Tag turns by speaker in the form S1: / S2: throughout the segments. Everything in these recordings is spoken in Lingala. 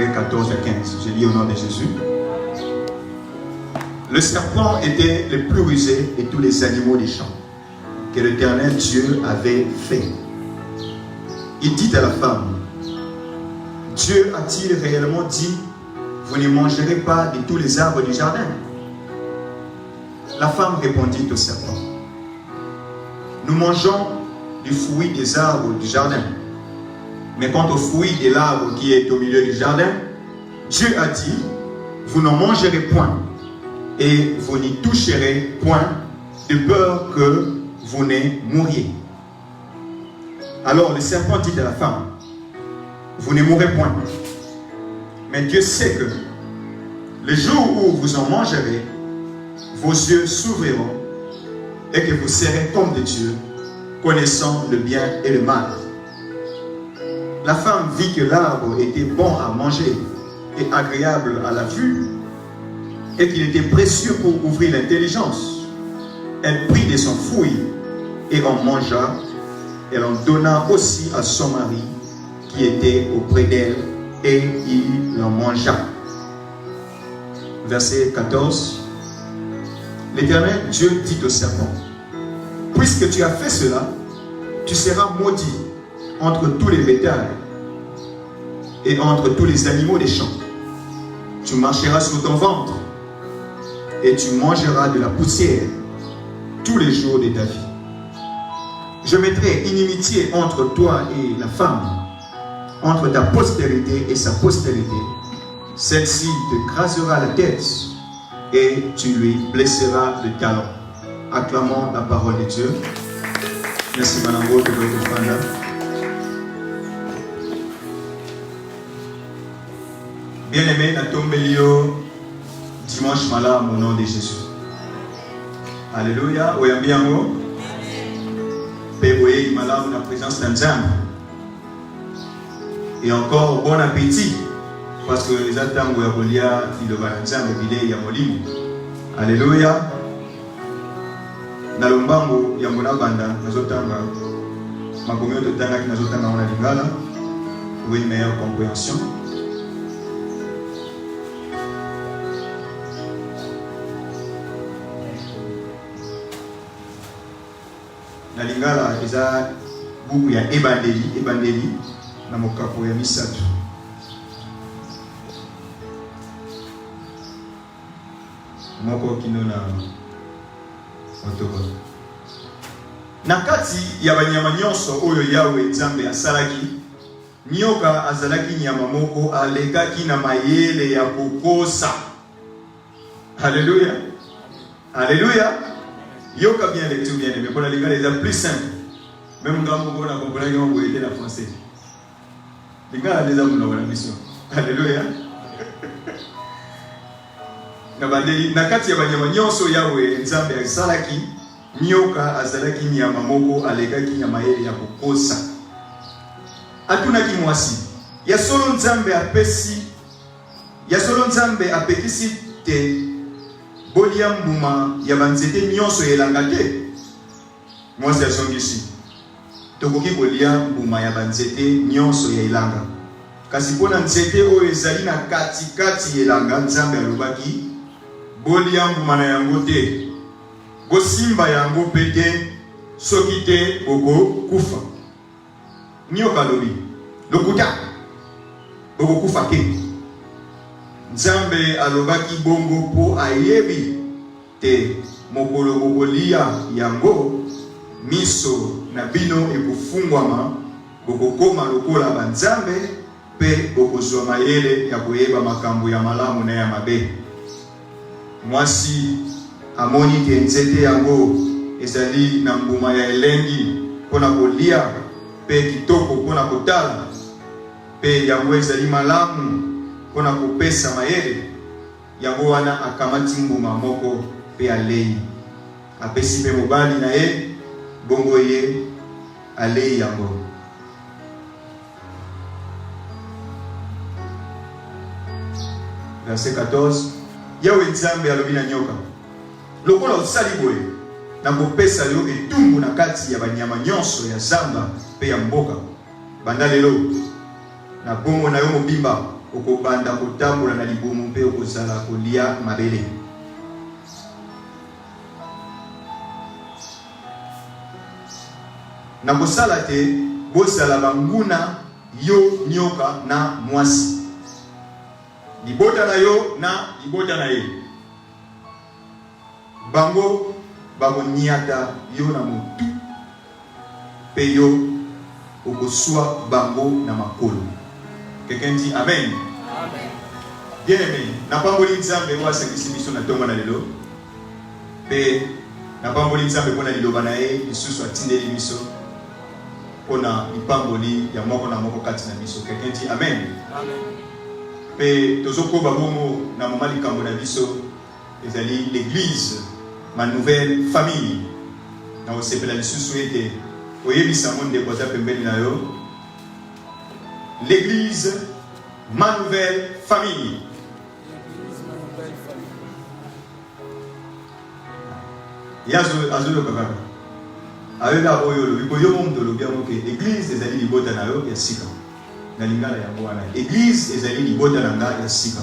S1: 14 à 15. Je lis au nom de Jésus. Le serpent était le plus rusé de tous les animaux des champs que l'Éternel Dieu avait fait. Il dit à la femme, Dieu a-t-il réellement dit, vous ne mangerez pas de tous les arbres du jardin? La femme répondit au serpent, nous mangeons du fruit des arbres du jardin. Mais quant au fruit de l'arbre qui est au milieu du jardin, Dieu a dit, vous n'en mangerez point, et vous n'y toucherez point, de peur que vous ne mouriez. Alors le serpent dit à la femme, vous ne mourrez point. Mais Dieu sait que le jour où vous en mangerez, vos yeux s'ouvriront et que vous serez comme des dieux, connaissant le bien et le mal. La femme vit que l'arbre était bon à manger et agréable à la vue, et qu'il était précieux pour ouvrir l'intelligence. Elle prit de son fruit et en mangea. Elle en donna aussi à son mari qui était auprès d'elle, et il en mangea. Verset 14. L'Éternel Dieu dit au serpent, puisque tu as fait cela, tu seras maudit entre tous les bétails et entre tous les animaux des champs. Tu marcheras sur ton ventre et tu mangeras de la poussière tous les jours de ta vie. Je mettrai inimitié entre toi et la femme, entre ta postérité et sa postérité. Celle-ci te crasera la tête et tu lui blesseras le talon. Acclamons la parole de Dieu. Merci Madame Roth de votre fanda. Bien-aimé, na tombelio dimanche malam au nom de Jésus. Alléluia. Oyambiango. Péboye malam na présence d'Anzam. Et encore bon appétit. Parce que les attentes de Bolia, il va l'Anzam et il y a Molim. Alléluia. Nalombango ya mona banda nazotanga makomyo totanga ki nazotanga na lingala pour une meilleure compréhension. Na lingala eza buku ya ebandeli na mokapo ya misatu. Moko kino na nakati ya banyama nyonso oyo Yawe Nzambe asalaki, nyoka azalaki nyama moko alekaki na mayele ya kokosa. Alléluia. Alléluia. Yoka bien lecture bien aimé. Pour la lingala est plus simple. Même quand on a compris que on était la français. Lingala déjà mon la mission. Alléluia. Nakati ya banyama nyonso Yawe Nzambe asalaki, nyoka azalaki nyama moko alekaki nyama mayele ya kokosa. Atunaki mwasi. Ya solo Nzambe apekisi te bolia mbuma ya banzete nyonso elanga te. Mwasi asongisi. Tokoki bolia mbuma ya banzete nyonso ya elanga. Kasi pona nzete oyo ezali na kati elanga Nzambe alobaki bolia mbuma na yango te. Bosimba yango pete soki te boko kufa. Nyoka lobi lokuta boko kufa ke. Nzambe alobaki bongo po ayebi te mokolo bokolia yango miso na bino ekufungwama bokokoma lokola banzambe pe bokozwa mayele ya koyeba makambo ya malamu na ya mabe. Mwasi amoni ke nzete yango ezali na mbuma ya elengi pona kolia pe kitoko pona kotala pe yango ezali malamu pona kopesa mayele. Yango wana akamati mbuma moko pe alei apesi pe mobali na ye bongo ye alei yango. Verset 14. Yawe Nzambe alobi na nyoka, lokola osali boye na kopesa yo etumbu na kati ya banyama nyonso ya zamba pe ya mboka banda lelo na bongo na yo mobimba okobanda kotambola na libumu mpe okozala kolia mabele. Na kosala te bozala banguna yo nyoka na mwasi. Libota na yo na libota na ye. Bango bakoniata yo na mutu pe yo okoswa bango na makolo. Quelqu'un dit Amen. Amen. Bien aimé, na pamboli nzambe wa sengisi biso na tongo na lelo. Pe na pamboli nzambe pona liloba na ye lisusu atindeli biso pona ipamboli ya moko na moko kati na biso. Quelqu'un dit Amen. Amen. Pe tozokoba bongo na moma likambo na biso ezali l'église, ma nouvelle famille. Na osepela lisusu ete oyebisa monde kota pembeni na yo. L'église, ma nouvelle famille. L'église, ezali libota na yo ya sika. Na lingala ya mwana. Église ezali libota na nga ya sika.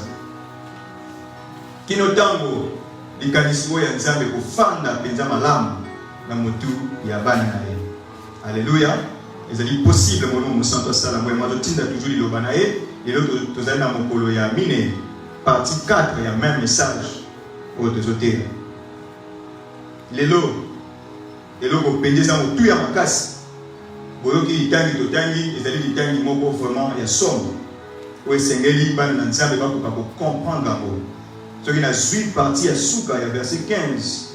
S1: Kino tango likanisiwo ya nzambe kofanda penza malamu na mutu ya bana na ye. Alléluia. Ezali possible mon nom santo sala moi mazotinda toujours liloba na ye lelo tozali na mokolo ya mine partie 4 ya même message au tozotea. Lelo ko pendeza mutu ya makasi. Boyoki litangi totangi ezali litangi moko vraiment ya somme. O esengeli bana na nzambe bakoka ko comprendre ngo. Soki na suite partie ya suka ya verset 15.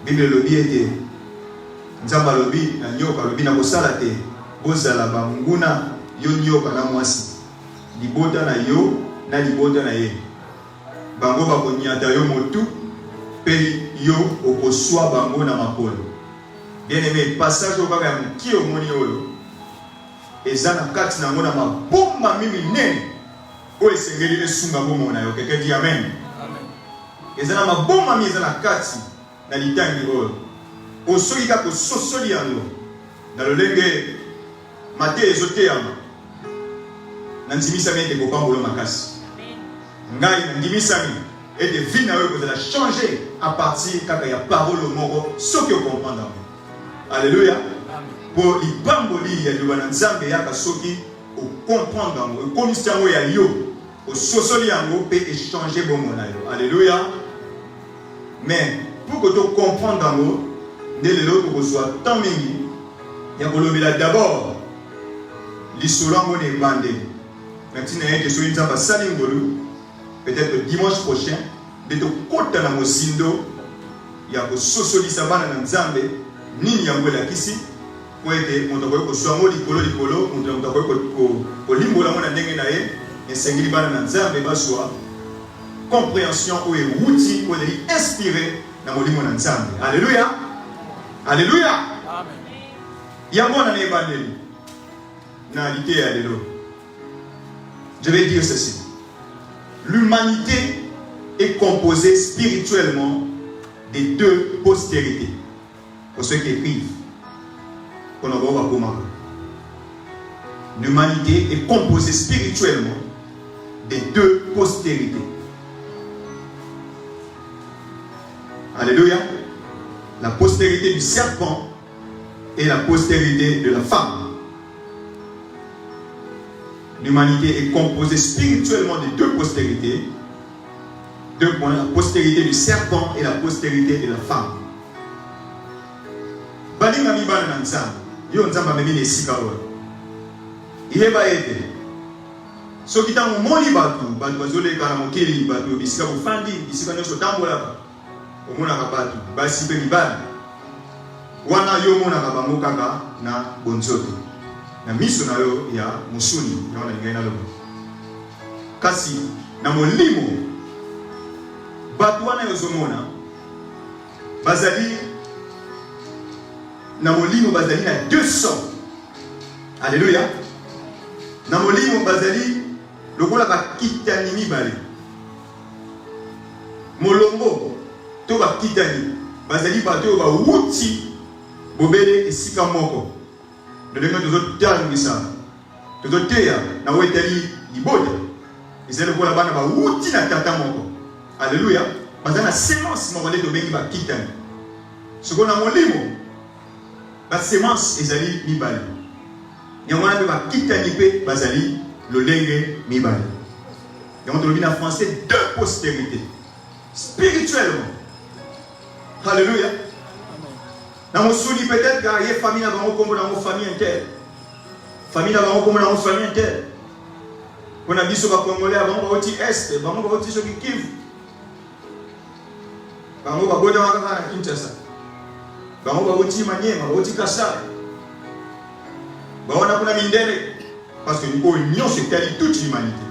S1: Bible lobi ete nzamba lobi na nyoka lobi na kosala te bozala banguna yo nyoka na mwasi. Libota na yo na libota na ye. Bango bakonyata yo motu pe yo okoswa bango na makolo. Bien aimé, passage au baga ya mki omoni oyo ezana kati na ngona mabomba mimi nene o esengeli esunga bomo na yo. Quelqu'un dit amen. Amen. Ezana mabomba mi ezana kati na litangi oyo osoki kaka sosoli yango na lolenge mate ezoteyama na ndimisami ete kopambola makasi. Ngai na ndimisami ete vie na yo kozala changer à partir kaka ya parole moko soki okomprendre. Alléluia. Pour libamboli ya liloba na nzambe yaka soki okomprendre yango ekomisi yango ya yo ososoli yango mpe échanger bomo na yo. Alléluia. Mais pour que tu comprennes yango dès lelo tokozwa tant mingi ya kolobela d'abord lisolo yango na ebandeli ntina yeke soki nzambe asali ngolu peut-être dimanche prochain nde tokota na mosindo ya kososolisa bana na nzambe nini yango elakisi po ete moto akoki kozwa yango likolo moto akoki kolimbola yango na ndenge na ye esengeli bana na nzambe bazwa compréhension oyo ewuti oyo ezali inspiré na molimo na nzambe. Alléluia. Alléluia. Amen. Yango na ebandeli na lité ya lelo. Je vais dire ceci. L'humanité est composée spirituellement des deux postérités. Pour ceux qui écrivent. L'humanité est composée spirituellement des deux postérités. Alléluia. La postérité du serpent et la postérité de la femme. L'humanité est composée spirituellement de deux postérités. Deux points, la postérité du serpent et la postérité de la femme. Balinga mi bana na nzambe, yo nzamba memi na esika oyo. Yeba ete soki tango moni batu bazoleka na mokili batu bisika bofandi bisika nyonso tambolaka omonaka batu basi mpe mibali wana yo omonaka bango kaka na bonzoto na miso na yo ya mosuni yango na lingai naloba. Kasi na molimo batu wana yozomona bazali na molimo bazali na deux sorts. Alléluia. Na molimo bazali lokola bakitani mibale. Molongo to bakitani bazali bato bawuti bobele esika moko. Ndenge tozotangisa tozoteya na wetali libota Ils allaient voir là-bas, outil na tata moko. Alléluia. Parce que sémence m'a volé de bengi ba kitani. Ce qu'on a mon limo. La sémence ils allaient mi bali. Il y a un ba kitani pe bazali le lengue mi bali. Il y a en français deux postérités. Spirituellement. Alléluia. Dans mon souli peut-être qu'il y a famille dans mon famille interne. Famille dans mon famille interne. On a dit sur le Congolais avant on va au est, on va au sur le Kivu. On va au Kinshasa. On va au Maniema, on va au Kassai. On a pour la mindere parce que nous union c'est toute l'humanité.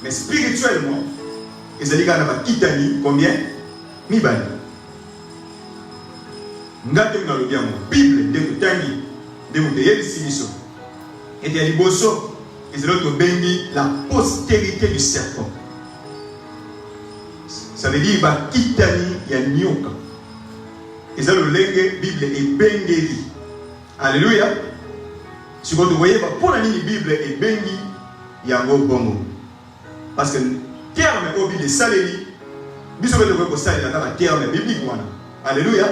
S1: Mais spirituellement, ils ont dit qu'on a kitani combien? Mibali. Ngate na lobia mo Bible de tangi de mo de simiso. Et de liboso, ils ont bengi la postérité du serpent. Ça veut dire ba kitani ya nyoka. Ils ont le lengue Bible et bengeli. Alléluia. Si vous voyez pour la ligne Bible et bengi yango bongo. Parce que terme au Bible saléli, biso be ko saléli la terme biblique wana. Alléluia.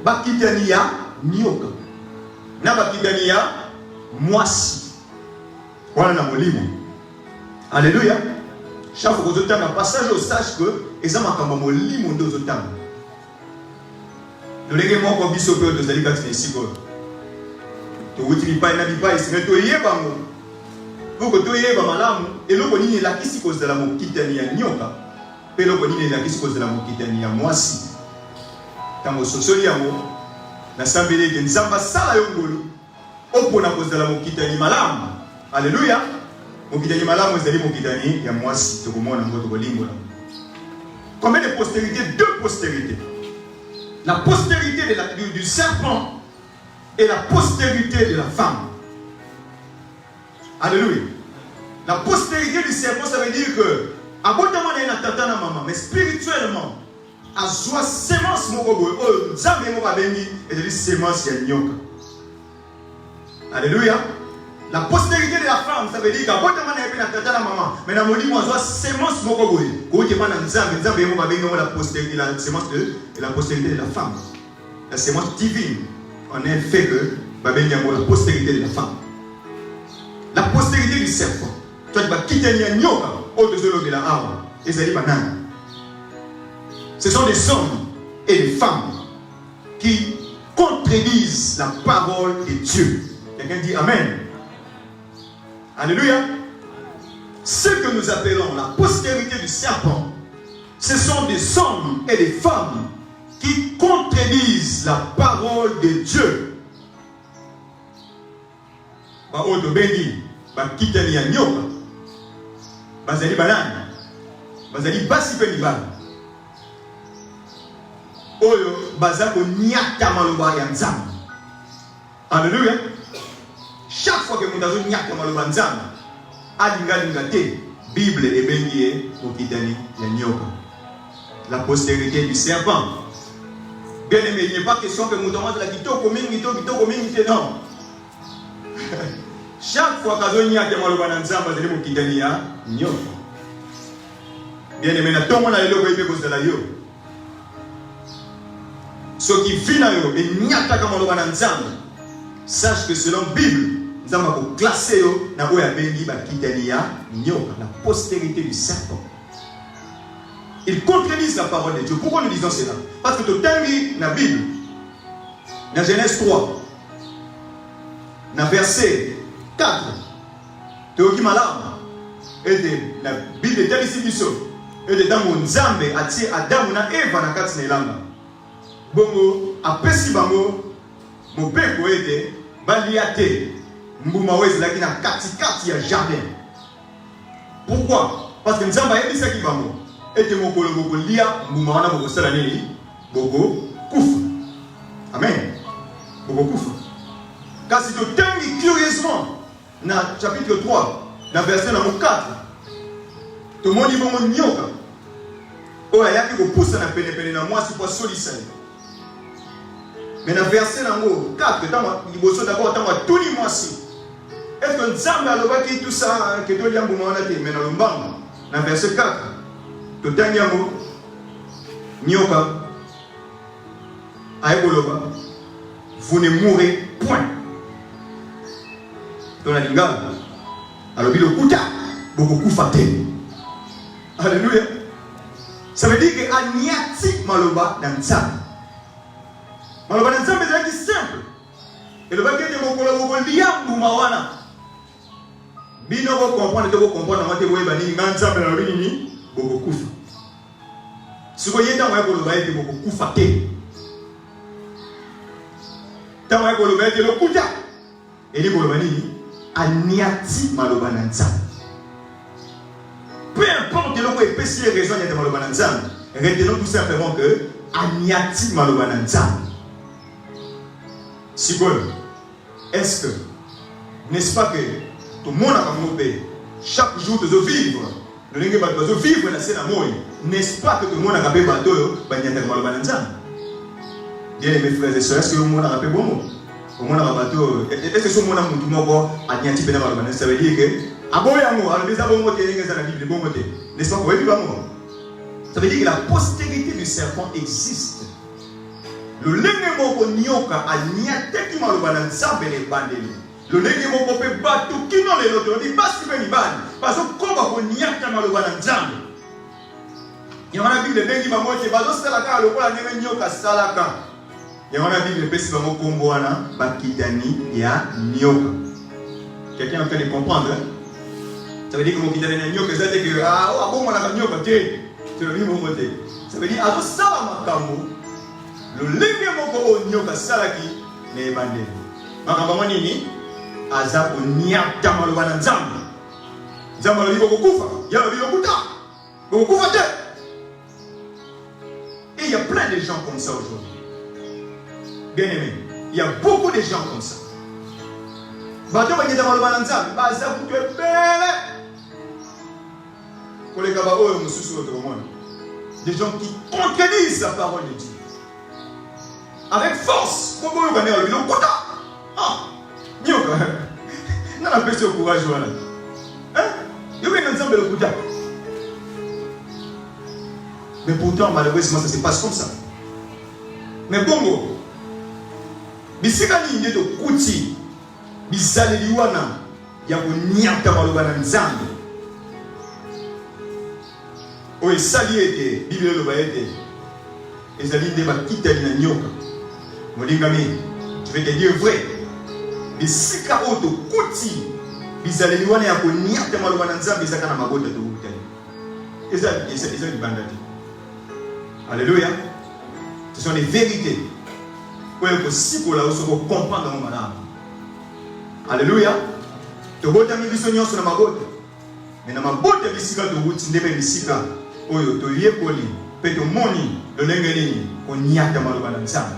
S1: Bakitani ya nyoka. Na bakitani ya mwasi. Voilà na molimo. Alléluia. Chaque fois que vous avez un passage, vous sache que exemple comme molimo ndo zotanga. Le léguement qu'on biso peu de zali katine siko. To wutili pa na bipa isime to yeba ngo. Boko to yeba malamu eloko nini la kisi ko zala mokitani ya nyoka. Eloko nini la kisi ko zala mokitani ya mwasi. Tango sosoli yango na sambele ke nzamba sala yongolo opona ko zala mokitani malamu. Alléluia. Mokitani malamu ezali mokitani ya mwasi to komona ngo to kolingola. Combien de postérités? Deux postérités. La postérité du serpent et la postérité de la femme. Alléluia. La postérité du serpent, ça veut dire que, abondamment, il y a un tata na maman, mais spirituellement, à soi, sémence, mon gogo, oh, zambe, mon babengi, et de sémence, il y a nyoka. Alléluia. La postérité de la femme, ça veut dire qu'abondamment, il y a un tata na maman, mais dans mon lit, moi, soit sémence, mon gogo, quand il y a un zambe, zambe, mon babengi, la postérité, la sémence de la postérité de la femme. La sémence divine. On a fait que babengi, la postérité de la femme. La postérité du serpent. Toi, tu vas quitter un nyoka, au-dessus de la arbre. Et ça dit banane. Ce sont des hommes et des femmes qui contredisent la parole de Dieu. Quelqu'un dit Amen. Alléluia. Ce que nous appelons la postérité du serpent, ce sont des hommes et des femmes qui contredisent la parole de Dieu. Ba oto bengi ba kitani ya nyoka bazali banani bazali basi pe libala oyo bazako nyata maloba ya nzambe. Alléluia. Chaque fois que nous avons nyata maloba nzambe alinga te Bible e bengi ko kitani ya nyoka, la postérité du serpent. Bien aimé, il n'est pas question que nous demandons la kitoko mingi te non. Chaque fois que nous avons un nzamba de l'Émoukidani, nyoka. Bien aimé, na tomo na lelo koyebe kozala yo. Ce qui vit na yo et nyata kama loba na nzamba. Sache que selon Bible, nzamba ko classer yo na oya bengi ba kitani ya nyoka, la postérité du serpent. Ils contredisent la parole de Dieu. Pourquoi nous disons cela? Parce que tout dans la Bible, dans Genèse 3, dans verset 4, Théoki Malam, et la Bible est ici biso, et dans mon Nzambe, atie Adam na Eva na kati na elanga. Bongo, apesi bango, mo peko ete, baliate, mbuma wezi laki na kati ya jardin. Pourquoi? Parce que Nzamba yebisa ki bango. Et que mon collègue lia moumana boko salani boko kufa. Amen. Boko kufa. Car si tu t'ennuies curieusement dans chapitre 3, dans verset 4, tout le monde dit bon nyoka. Oh ya ki ko pousse na pene na moi si pas solisa. Mais dans verset 4, tant liboso d'abord tant tout ni moi si. Est-ce que Nzambe aloba ki tout ça que to lia moumana te mais na lombanga. Dans verset 4, le dernier mot, Nyoka, Aïkoloba, vous ne mourrez point. Dans la lingala, alors il le kuta, beaucoup faté. Alléluia. Ça veut dire que Agnati Maloba dans ça. Maloba dans ça, c'est simple. Et le baguette de mon liam ou mawana. Bino vous comprendre, vous comprendre, moi te voyez bani nganza mais la bini beaucoup kufa. Si vous voyez dans le baguette beaucoup kufa te. Dans le baguette le kuta. Et les bolobani Agnati Maloba dans ça. Peu importe le quoi épaissir raison de Maloba dans ça. Retenons tout simplement que Agnati Maloba dans ça. Si bon, est-ce que, n'est-ce pas que tout le monde a compris, chaque jour de vivre, le lingue de vivre dans cette amour, n'est-ce pas que tout le monde a compris bateau, Banyata Malobananza? Bien mes frères et sœurs, est-ce que tout le monde a compris bon mot? Tout le monde a bateau, est-ce que tout le monde a compris bon mot? Agnati Bena Malobananza, ça veut dire que, ah bon, amour, alors les abons motés, les la Bible, bon moté, n'est-ce pas? Oui, bon mot. Ça veut dire que la postérité du serpent existe. Le lenge moko nyoka anyate ki maloba na nzambe le bandeli. Le lenge moko pe batu kino le loto di basi pe ni bani. Baso koba ko nyata maloba na nzambe. Yamana Bible bengi ba moche baso salaka lokola nenge nyoka salaka. Yamana Bible pesi ba moko kombo wana bakitani ya nyoka. Quelqu'un est en train de comprendre? Ça veut dire que mon kitani ya nyoka ça veut dire que ah bon na nyoka te. C'est le même mot te. Ça veut dire azo sala makambo. Le lenge moko nyoka salaki ne bande. Makamba nini? Aza ko nyata maloba na nzambe. Nzambe lo biko kufa, ya lo biko kuta. Biko kufa te. Et il y a plein de gens comme ça aujourd'hui. Bien aimé, il y a beaucoup de gens comme ça. Bato ba nyata maloba na nzambe, baza ku bele. Koleka ba oyo mususu autre monde. Des gens qui contredisent la parole de Dieu. Avec force, comment vous allez le kota? Ah, nyoka. Non, la personne au courage voilà. Hein? Il y a un ensemble de kota. Mais pourtant, malheureusement, ça se passe comme ça. Mais bongo, bisika ni ndeto kuti, bizaleli wana ya kunyata maloba na nzambe. O esali ete, Bible lo ba ete. Ezali nde bakitali na nyoka. Molingami, je vais te dire vrai. Bisika oto kuti bizaleli wana ya konyata maloba na nzambe ezaka na mabota to utali. Eza libandati. Alléluia. Ce sont des vérités. Pour que si pour la aussi comprendre mon madame. Alléluia. To bota mi biso nyonso na mabota. Mais na mabota bisika to uti ndebe bisika oyo to yekoli pe to moni le ndenge nini konyata maloba na nzambe.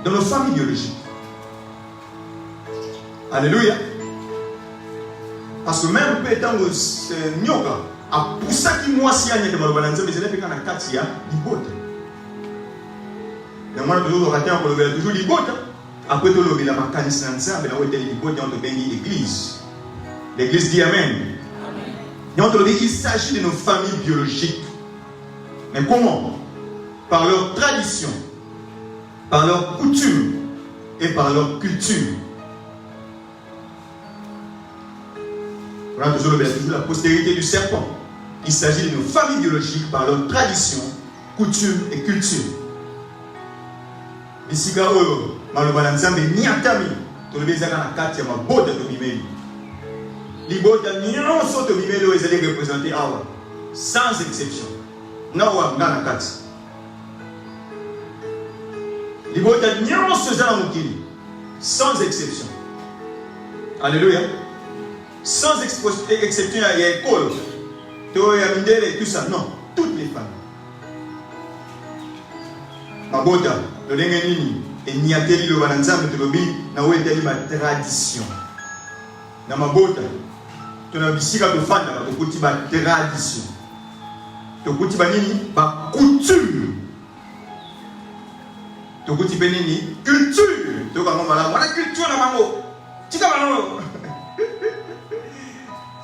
S1: Dans nos familles biologiques. Alléluia. Parce que même pétant nyoka, a pour ça qui moi si anya de malobananza, mais c'est pas quand katia libote. Mais moi toujours raté on le toujours libote. Après tout le la makanisa nzambe na wote libote on te bénit l'église. L'église dit amen. Et on te dit qu'il s'agit de nos familles biologiques. Mais comment? Par leur tradition, par leur coutume et par leur culture. On a toujours la postérité du serpent. Il s'agit de nos familles biologiques par leur tradition, coutume et culture. Bisika oyo, malobana nzambe nyatami, tolobi ezaka na kati ya mabota to bimeli. Libota nyonso to bimeli oyo ezali représenté awa, sans exception. Na wa ngana kati. Libota nyonso ezala mokili, sans exception. Alléluia. Sans exception, il y a école, et tout ça. Non, toutes les femmes. Mabota, le lengenini, et niateli le bananzam de lobi, na où est ma tradition. Na mabota, tu n'as bisika de fanda, tu kuti ba tradition. Tu kuti ba nini, ba coutume. Tu kuti ba nini, culture. Tu comme malade, voilà culture na mango. Tika mango.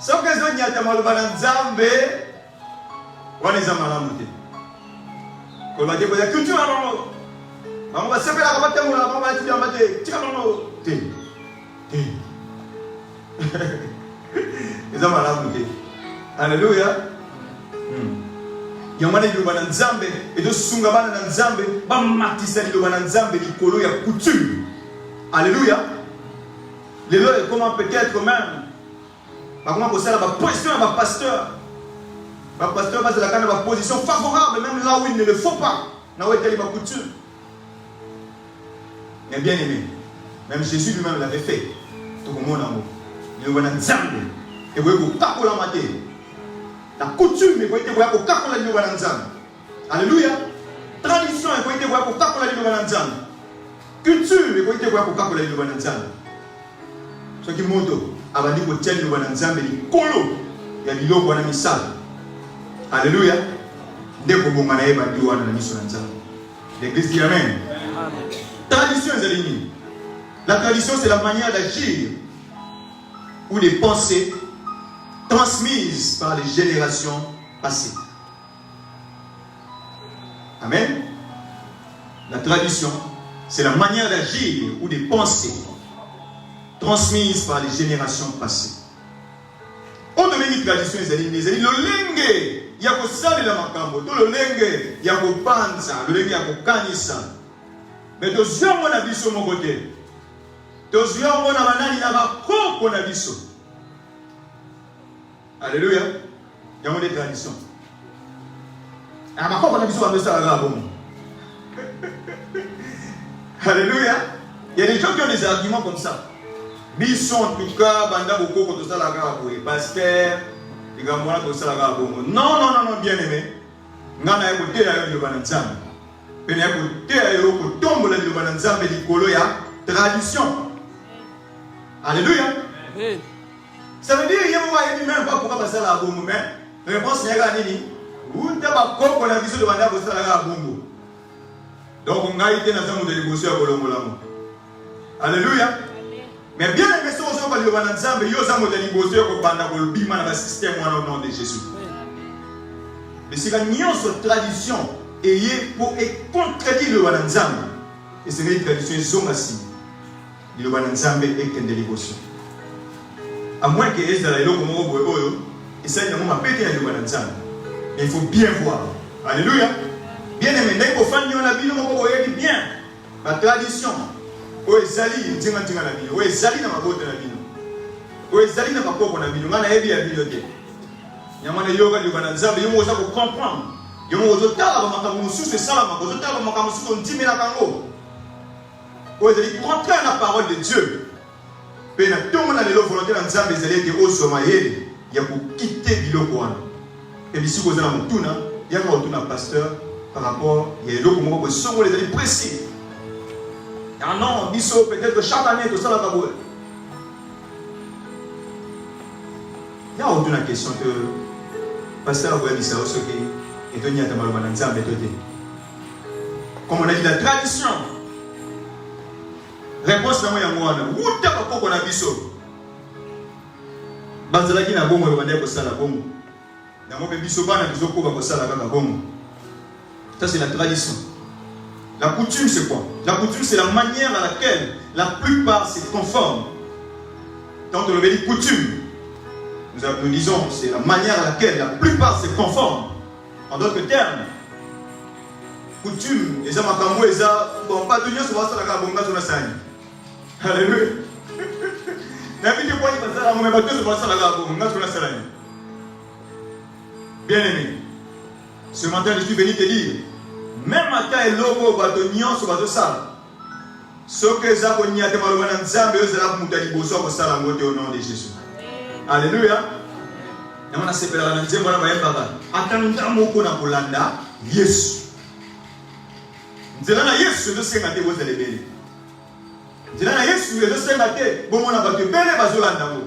S1: Ce que je dis à Tamalobana Nzambe, on est à Malamoute. Quand on va dire que la culture, on va se faire la rabatte, on va se faire la rabatte. Les hommes Malamoute. Alléluia. Il y a un moment où on Nzambe et de Sungabana Nzambe, ba matisa li Lobana Nzambe li kolo ya coutume. Alléluia. Les lois comment peut-être même. Par contre, ça la pression à ma pasteur. Ma pasteur va se la position favorable même là où il ne le faut pas. Là où est-elle ma coutume. Mais bien aimé, même Jésus lui-même l'avait fait. Tout le monde en haut. Il y a un Nzambe et vous avez kakola maté. La coutume, vous voyez, vous avez kakola li Lobana Nzambe. Alléluia. Tradition, vous voyez, vous avez kakola li Lobana Nzambe. Culture, vous voyez, vous avez kakola li Lobana Nzambe. Ce qui monte, abandi ko tell Lobana Nzambe li kolo ya biloko wana misala. Alléluia. Ndeko bongana ye bandi wana na miso na Nzambe. L'église dit amen. Tradition ezali. La tradition c'est la manière d'agir ou des pensées transmises par les générations passées. Amen. La tradition c'est la manière d'agir ou des pensées transmises par les générations passées. On demande une tradition, les amis, le lenge, il y a que ça de la makambo, tout le lenge, il y a que panza, le lenge, il y a que kanisa. Mais tu as mon avis sur mon côté. Tu as mon avis sur mon avis. Alléluia. Il y a des traditions. Alléluia. Il y a des gens qui ont des arguments comme ça. Ils sont en tout cas, banda beaucoup contre ça la garaboué. Pasteur, les gars, moi, contre ça la garaboué. Non, bien aimé. Ngana écouté à le bananzam. Pena écouté à le tombe le bananzam et l'icolo ya tradition. Alléluia. Ça veut dire qu'il y a même pas pourquoi passer la garaboué. Mais réponse n'est pas nini. Où t'as pas quoi qu'on a vu sur le banda pour ça la garaboué. Donc on a été dans un monde de négocier à Bolomolamo. Alléluia. Mais bien aimé, si on va le Bananzambe, il y a un modèle de négocier pour le bima dans le système au nom de Jésus. Mais c'est la nuance de tradition et pour contredire le Bananzambe. Et c'est une tradition zongassi. Le Bananzambe est qu'un de négocier. À moins que les Israéliens comme Oboyo, et ça, ils n'ont pas pété le Bananzambe. Mais il faut bien voir. Alléluia. Bien aimé, dès qu'on fait la vie, on va bien. La tradition. Oye zali tinga na bino oye zali na mabota na bino oye zali na makoko na bino ngana yebi ya bino te nyamana yoga li bana Nzambe yo moza ko comprendre yo mozo tala ba makambo mususu sala makozo tala ba makambo mususu ndimela kango oye zali contraire la parole de Dieu pe na tongo na lelo volonté na Nzambe zali ke osoma yele ya ko quitter biloko wana et bisi ko zala mutuna ya ko tuna pasteur par rapport ya eloko moko ko songo les ali précis. Ah non, peut-être que chaque année, tout ça va pas. Il y a aucune question que pasteur Aboué dit ça aussi et Tony a demandé à Nzambe. Comme on a dit la tradition. Réponse à moi, il y a moi. Où t'as pas qu'on a vu ça? Bazalaki na bongo le bandé ko sala bongo. Na mo be biso bana bizoko ba ko sala kaka bongo. Ça c'est la tradition. La coutume, c'est quoi? La coutume, c'est la manière à laquelle la plupart se conforment. Quand on le dit coutume, nous disons c'est la manière à laquelle la plupart se conforment. En d'autres termes, coutume, les amakambo, les bon, pas de lien sur la bonga sur la sagne. Alléluia. Bien aimé, ce matin je suis venu te dire. Même matin et logo batonion sur bateau sale. Ce que Zakonia te malobana Nzambe ozala mutali boso ko sala ngote au nom de Jésus. Alléluia. Namana sepela na Nzambe na bayembaka. Atanda moko na kolanda Yesu. Nzela na Yesu de senga te bozele bele. Nzela na Yesu de senga te bomo na bato bele bazolanda mo.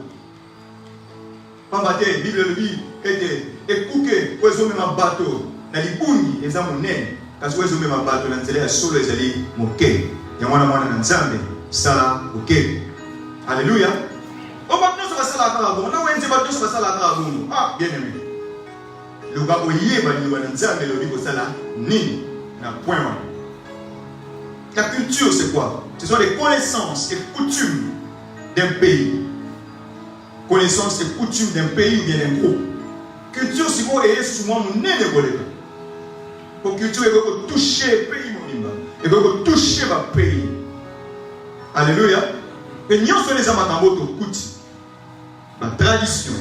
S1: Pambate Bible le dit était ekuke ozo mema bato na libundi eza monene. Parce que vous avez battu dans le solo les alliés moqués. Il y a un Nzambe, sala ok. Alléluia. On va nous sur salaka bon. Na wenze ba tous ba salaka bon. Ah, bien aimé. Le gars oyé ba ni wana nzambe le biko sala nini na point. La culture c'est quoi? Ce sont les connaissances et coutumes d'un pays. Connaissances et coutumes d'un pays ou bien d'un groupe. Culture c'est quoi et souvent mon nez de voler. Pour culture et pour toucher le pays mon et pour toucher le pays. Alléluia. Et nous sommes les amatambo de coutume, la tradition,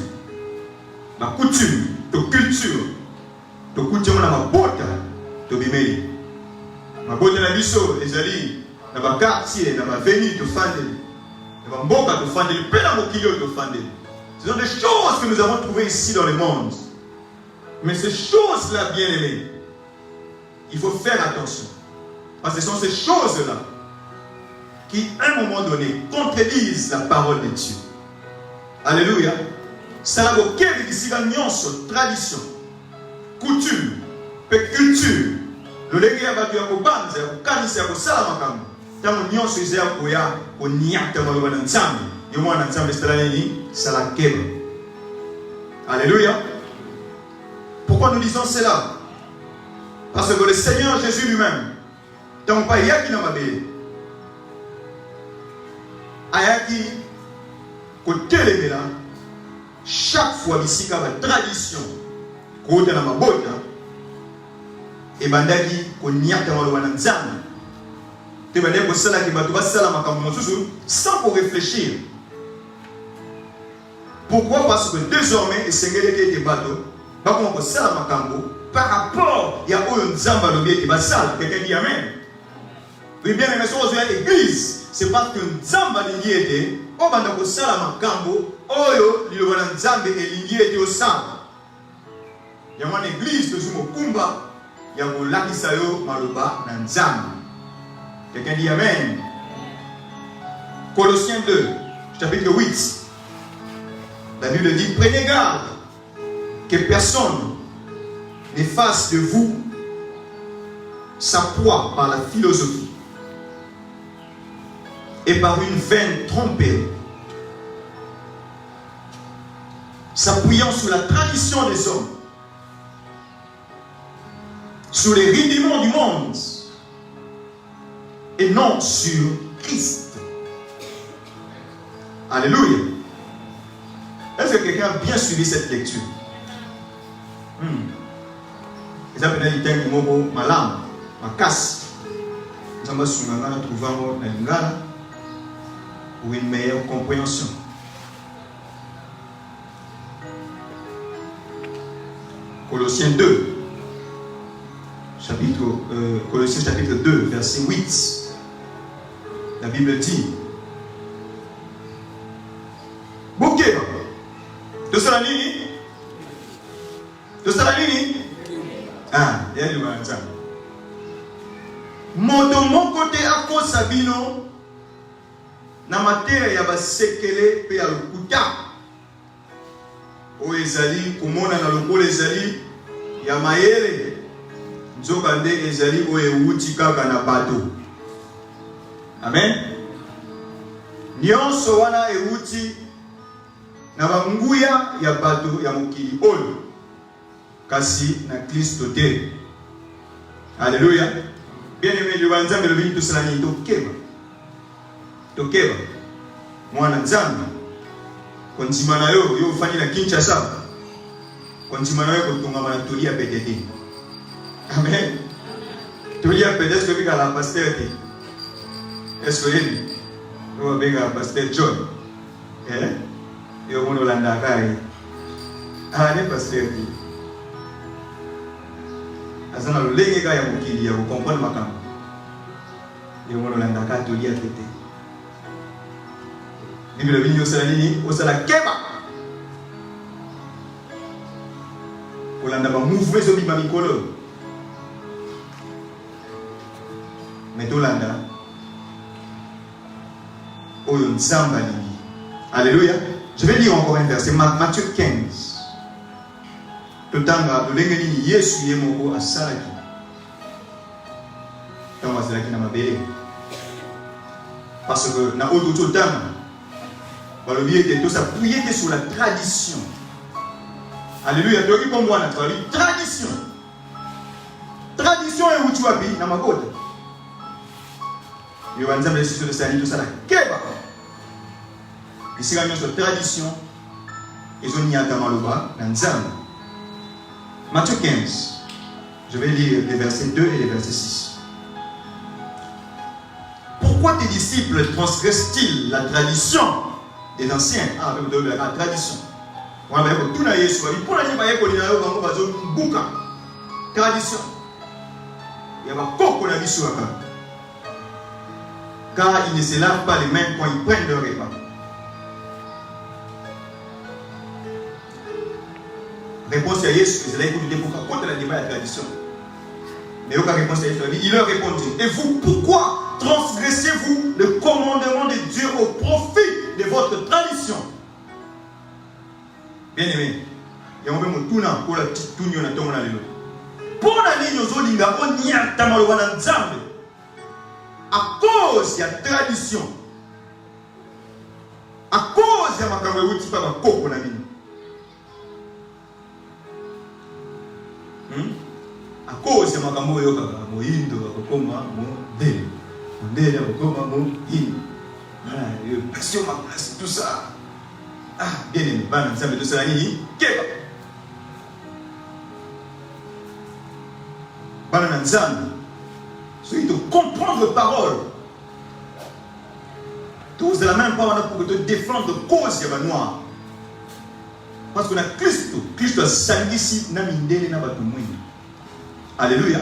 S1: la coutume, la culture, la coutume on a ma bota, de bimeli. Ma bota na biso, les alliés, dans ma quartier, dans ma venue de Fandel, dans ma mboka de Fandel, plein de mokilio de Fandel. Ce sont des choses que nous avons trouvées ici dans le monde. Mais ces choses-là, bien aimées, il faut faire attention. Parce que ce sont ces choses-là qui, à un moment donné, contredisent la parole de Dieu. Alléluia. C'est la boquette qui s'y gagne tradition, coutume, culture. Le légué a battu à Kobanza, au Kanisa, au Salamakam. Tant que nous sommes au Koya, au Niak, au Wananzam, et moi, Nanzam, c'est la Keba. Alléluia. Pourquoi nous disons cela? Parce que le Seigneur Jésus lui-même, tant pas Yaki Namabe, Ayaki, côté les là, chaque fois ici, il y a une tradition, côté dans ma botte, et bandaki, qu'on y a dans le Wananzam, et bandaki, qu'on s'ala qui va tout ça, sans pour réfléchir. Pourquoi? Parce que désormais, et c'est des bateaux, par rapport à un Zamba qui va sale, quelqu'un dit Amen. Oui, bien aimé, sur l'église, c'est parce que Zamba qui était, au Bandako Salamakambo, Oyo, le Zamba et l'Indié au Samba. Il y a une église de Zumokumba, il y a un Lakisayo Maluba, Nanzamba. Quelqu'un dit Amen. Colossiens 2, chapitre 8. La Bible dit, prenez garde que personne ne fasse de vous sa proie par la philosophie et par une vaine tromperie, s'appuyant sur la tradition des hommes, sur les rudiments du monde et non sur Christ. Alléluia. Est-ce que quelqu'un a bien suivi cette lecture? Les appels d'Italie, ma lame, ma casse. Nous avons trouvé pour une meilleure compréhension. Colossiens 2, Colossiens chapitre 2, verset 8. La Bible dit, Bouquet, de Salamini, ah, il y a du mal. Mon côté à cause Sabino, na matière ya basekele pe ya lokuta. O ezali komona na lokolo ezali ya mayele. Nzoka nde ezali o ewuti kaka na bato. Amen. Nyonso wana ewuti na banguya ya bato ya mokili oyo. Kasi na Kristo te. Alléluia. Bien aimé, le Wanzambe le vini tout cela ni tokeba. Tokeba. Mwana Nzambe. Kontima na yo ufanye na Kinshasa. Kontima na yo kotonga na tolia PDD. Amen. Tolia PDD est-ce que bika la pasteur te? Est-ce que yeni? Yo bika pasteur John. Yo mono landa kai. Ah ne pasteur te. Azana lolenge ka ya mokili ya comprendre makambo. Yo mono landa ka tolia PDD. Bible vini osala nini? Osala keba. Olanda ba mouvement zo bima mikolo. Metolanda oyo nzamba lingi. Alléluia. Je vais lire encore un verset, Matthieu 15. Totanga lolenge nini Yesu ye moko asalaki. Tama asalaki na mabele. Parce que na oto totanga tout ça prier sur la tradition. Alléluia. Tu as comme moi, tradition. Tradition est où tu habites dans ma côte. Il y a un exemple de ça, tout ça là. Ici, il y a une tradition. Ils ont mis à Tamaloba, dans Nzam. Matthieu 15. Je vais lire les versets 2 et les versets 6. Pourquoi tes disciples transgressent-ils la tradition des anciens? Ah, la tradition. On va dire que tout le monde est sur la vie. Pour la vie, tradition. Il y a pas beaucoup de vie sur la carte. Car ils ne se lavent pas les mains quand ils prennent leur repas. Réponse à Jésus, c'est là qu'il dit pourquoi contre la débat de la tradition. Mais aucune réponse à Jésus, il leur répondit. Et vous, pourquoi transgressez-vous le commandement de Dieu au profit de votre tradition? Bien aimé, il y a un peu de temps pour la petite tournée de ton alléluia. Pour la ligne aux olinga, on y a tamalwana nzambe. À cause de la tradition, à cause de la makamwe uti pa bakoko na bino. À cause de ma caméra, je passion ma place, tout ça. Ah, bien aimé, ça me ça. Il faut comprendre la parole. Tous de la même parole pour te défendre de cause de la noire. Parce qu'on a Christ a sali ici, na mindele na batu mwini. Alléluia.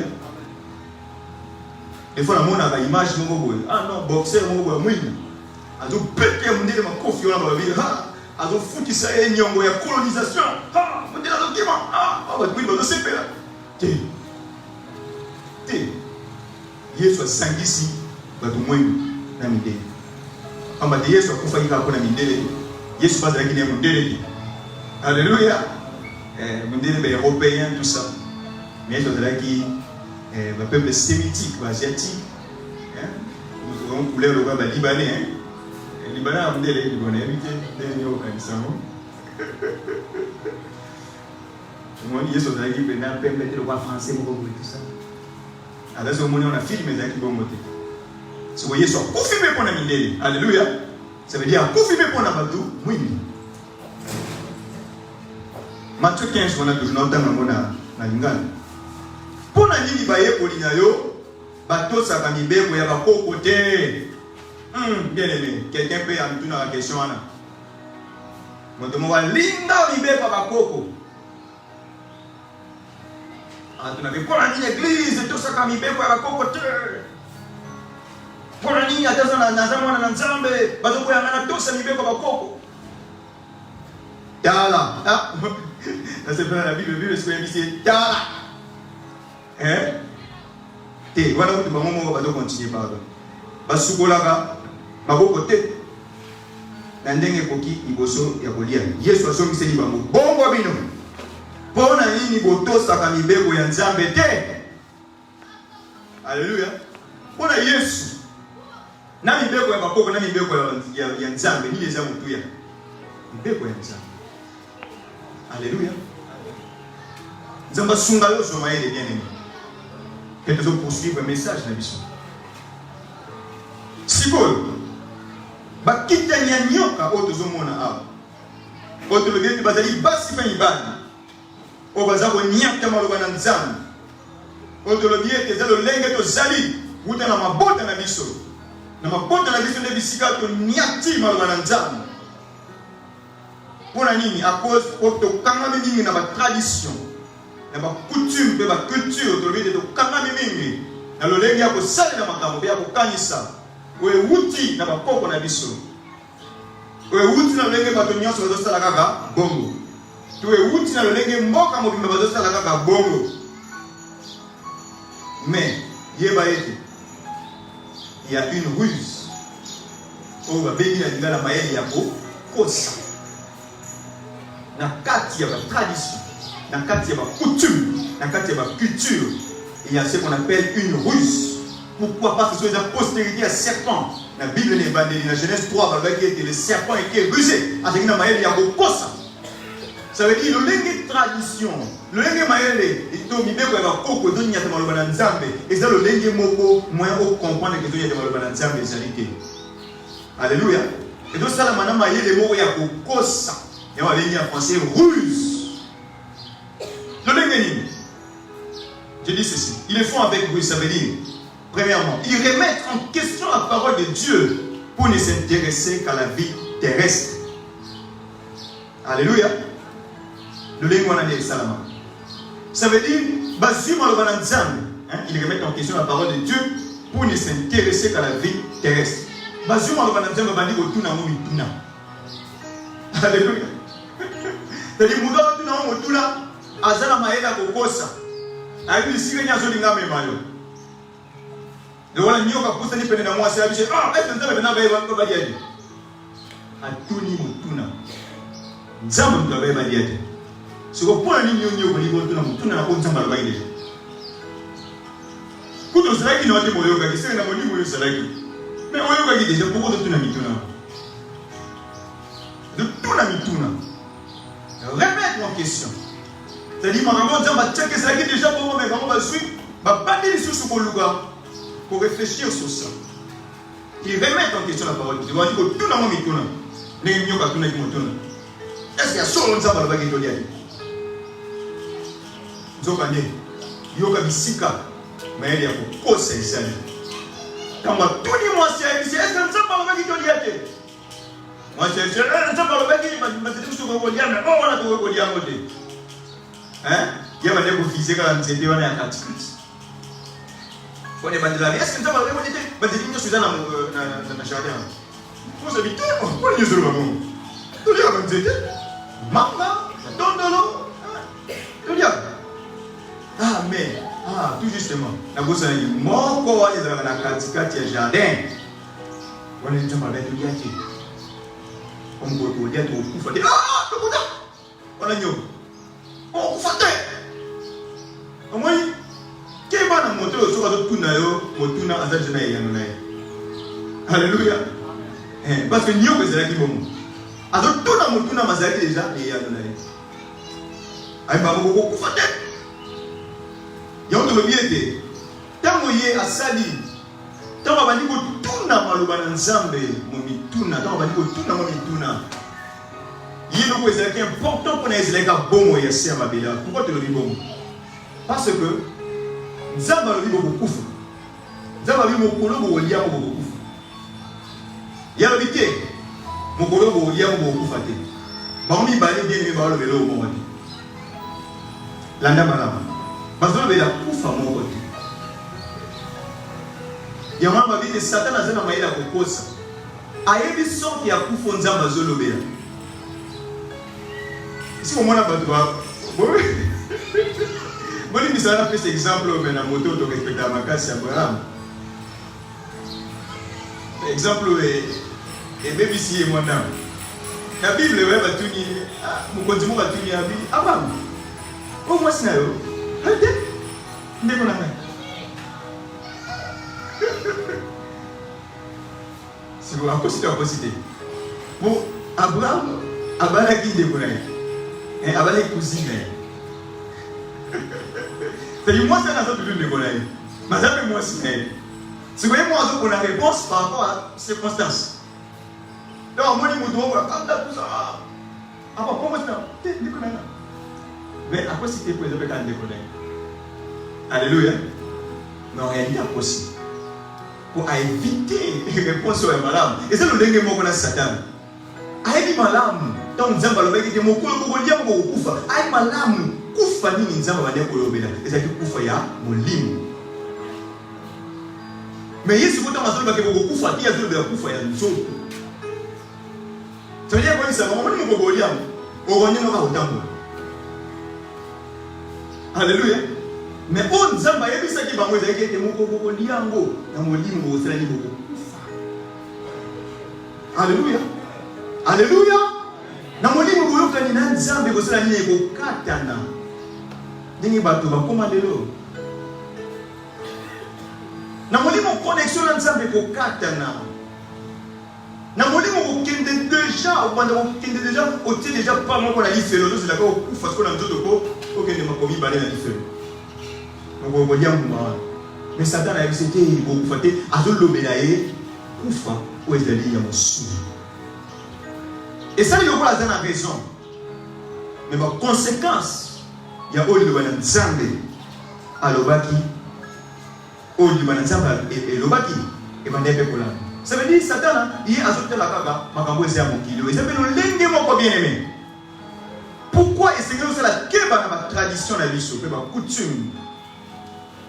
S1: Des fois, on a une image de mon ah non, boxeur, mon mwini. A do pété mindele ma kofi on a vie. A do fouti ça et nyongo ya colonisation. Ah, on dit la document. Ah, on va tuer le CP là. Yesu a sali ici, batu mwini na mindele. On va dire Yesu a kufanyika kwa mindele. Yesu pas de la Guinée mindele. Alléluia. Les Européens, tout ça. Mais il y a qui le peuple sémitique, asiatique. Nous avons coulé le peuple libanais. Les Libanais ont dit les Libanais, ils ont dit que le peuple français, tout ça. Alors, on a filmé les gens. Si vous voyez ça, confirmé pour la mindele. Alléluia. Ça veut dire confirmé pour la bateau. Oui. Matthieu 15, on a toujours entendu na lingana. Pour la nini baye polina yo, bateau ça va mibé pour y avoir côté. Bien aimé, quelqu'un peut amener la question là. Moi de moi linda mibé papa koko. Ah tu n'avais pas la nini église tout ça comme mibé pour y avoir côté. Pour la nini attention na zamona na nzambe, bateau pour y avoir tout ça mibé papa koko. Yala, ah. C'est pas la Bible, c'est Yala. Hein? Et voilà où tu vas continuer par là. Parce que là, ma côté, n'andenge koki iboso ya kolia. Yesu asomi se libango. Bongo bino. Pona nini boto saka mibeko ya nzambe te. Alléluia. Pona Yesu. Na mibeko ya bakoko na mibeko ya nzambe ni les amutu ya. Mibeko ya nzambe. Alléluia. Nous avons sunga yo sur maïs bien aimés. Que nous allons poursuivre le message de la mission. Si vous, bakita nyanyoka oto zomona a. Oto le vieux bazali basi fa ibadi. O bazako nyaka maloba na nzambe. Oto le vieux tezalo lenge to zali. Wuta na mabota na biso. Na mabota na biso de bisika to nyati maloba na nzambe. Pour la nini, à cause de la tradition, de la coutume, de la culture, de la dans le légui, il y a des salles dans ma caméra, il y a des canissa, il y a des outils dans ma coque, il y a des outils dans le légui, il y a des outils dans la caga, bongo. Il y a des outils dans le légui, il y a des la caga, bongo. Mais, il y a une ruse. On va bénir la maille, il y a cause. Dans kati ya tradition, dans kati ya coutume, dans kati ya culture, il y a ce qu'on appelle une ruse. Pourquoi? Parce que c'est la postérité à serpent. La Bible n'est pas dans la Genèse 3, le serpent était rusé. Ça veut dire le tradition. Le maël est tombé avec coco de Nia de Nzambe. Et ça le lengue moko, moins au comprendre que tu as de Nzambe. Alléluia. Et donc ça, la manama maël est mort à cocosa. Et on a lengue en français ruse. Le lengue. Je dis ceci. Ils le font avec ruse. Ça veut dire, premièrement, ils remettent en question la parole de Dieu pour ne s'intéresser qu'à la vie terrestre. Alléluia. Le lengue de Salama. Ça veut dire, ils remettent en question la parole de Dieu pour ne s'intéresser qu'à la vie terrestre. Alléluia. C'est-à-dire, c'est au point où nous avons dit que nous avons dit mais on a déjà beaucoup de tout remettre en question. C'est-à-dire que c'est déjà pour moi, mais comment on va suivre pour réfléchir sur ça. Ils remettent en question la parole. Ils vont dire que tout le monde est est-ce qu'il y a solo un samba qui est dit Zokane, yoga bisika, mais il y a beaucoup de choses. Quand tout le monde est est-ce que un samba qui est dit moi c'est un samba qui est dit sur le mais on a trouvé le diamant. Hein? Il y a des gens qui disent que c'est on est à 4. On est pas de la vie. Est-ce que un samba qui est dit que Suzanne dans le jardin? Vous savez, on est sur le moment. Tout le monde est dit Mama, Dondolo, tout le monde. Ah, mais, tout justement, la bosse a dit, mon corps est dans la catégorie jardin. On est déjà mal avec le diati. On peut le diati au coup faté. Ah, tout le monde. On a dit, on coup faté. Au moins, quel est le moteur sur le tout na azajana et yanona. Alléluia. Parce que nous, c'est là qui bon. Alors, tout le monde a mazali déjà et yanona. Aïe, maman, beaucoup faté. Yauto lobiete tango ye asali tango bandi ko tuna maluba na nzambe momituna tango bandi ko tuna momituna yino ko ezalaki important pour na ezalaka bongo ya se mabela. Pourquoi te lobi bongo? Parce que nzambe lobi beaucoup kufa nzambe lobi mokolo bo lia mo beaucoup kufa ya lobi te mokolo bo lia mo beaucoup kufa te ba mi bale bien mi ba lo belo mo wati landa malama. Parce que la kufa mon côté. Il y a un vie de Satan à zéna maïla kokosa. Ayebi son qui a kufa nzamba zolo bela. Si au moins la batwa. Bon, il me a fait cet exemple dans la moto de respecter à ma casse Abraham. Exemple est même ici et moi là. La Bible va tout dire. Mon continue va tout dire. Abraham. Au moins c'est là. C'est pour la cité. Pour Abraham, Abraham qui découvrait. Et Abraham est cousine. C'est-à-dire, moi, c'est un autre de découvrir. Mais ça fait moi, c'est. C'est que moi, on a la réponse par rapport à ces circonstances. Donc, moi, je me dis, tout ça. Ah, pourquoi c'est découvrir? Mais à quoi c'était pour les autres découvrir? Alléluia. Non, rien n'est possible. Pour éviter les réponses sur les malades. Et c'est le dernier mot qu'on a Satan. Aïe malam. Tant que Zamba le dit, mon col pour dire mon koufa. Aïe malam. Koufa ni Zamba va dire kolobela. Et c'est que koufa ya mon lim. Mais il se voit dans ma zone que mon koufa, il y a zone de la koufa ya nous autres. Ça veut dire quoi ça? On dit mon kogoliam. On revient dans la tambour. Alléluia. Mais on Zamba yebi ça qui va moi dire que mon kogoliango na mon limbo c'est la limbo. Alléluia. Alléluia. Na mon limbo boyo kanina Nzambe ko c'est la limbo katana. Ndenge bato ba komandelo. Na mon limbo connexion na Nzambe ko katana. Na molimo okende déjà, okende déjà, otie déjà pas moi qu'on a dit felo, c'est d'accord, parce qu'on a dit ko okende makomi balé na felo. Donc on va dire mais Satan a c'était beaucoup faté azolobela ye kufa ou ezali ya mosu. Et ça il y aura la raison. Mais ma conséquence, il y a Oli Lobana Nzambe alobaki, Oli Lobana Nzambe et lobaki et Mandebe Kola. Ça veut dire Satan, il est ajouté la caga, Makambo et Zamokilo. Il s'appelle le lingue mon bien aimé. Pourquoi essayer de la keba dans ma tradition, la vie, ma coutume?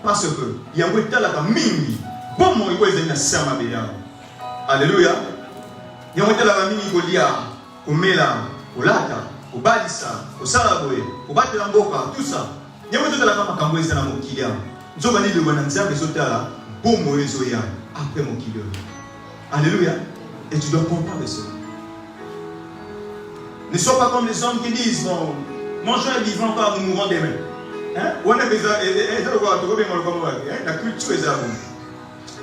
S1: Parce que il y a un peu de la mingi. Bon, moi, il y a un sama béa. Alléluia. Il y a un peu de la mingi Golia, au Mela, au Lata, au Balissa, au Salaboué, au Batelamboka, tout ça. Il y a un peu de la Makambo et Zamokilo. Nous avons dit le Wananzam et Sotala, bon, moi, Zoya, après mon kilo. Alléluia. Et tu dois comprendre cela. Ne sois pas comme les hommes qui disent, bon, mangeons et vivons encore, nous mourrons demain. Hein? On a besoin, la culture est à vous.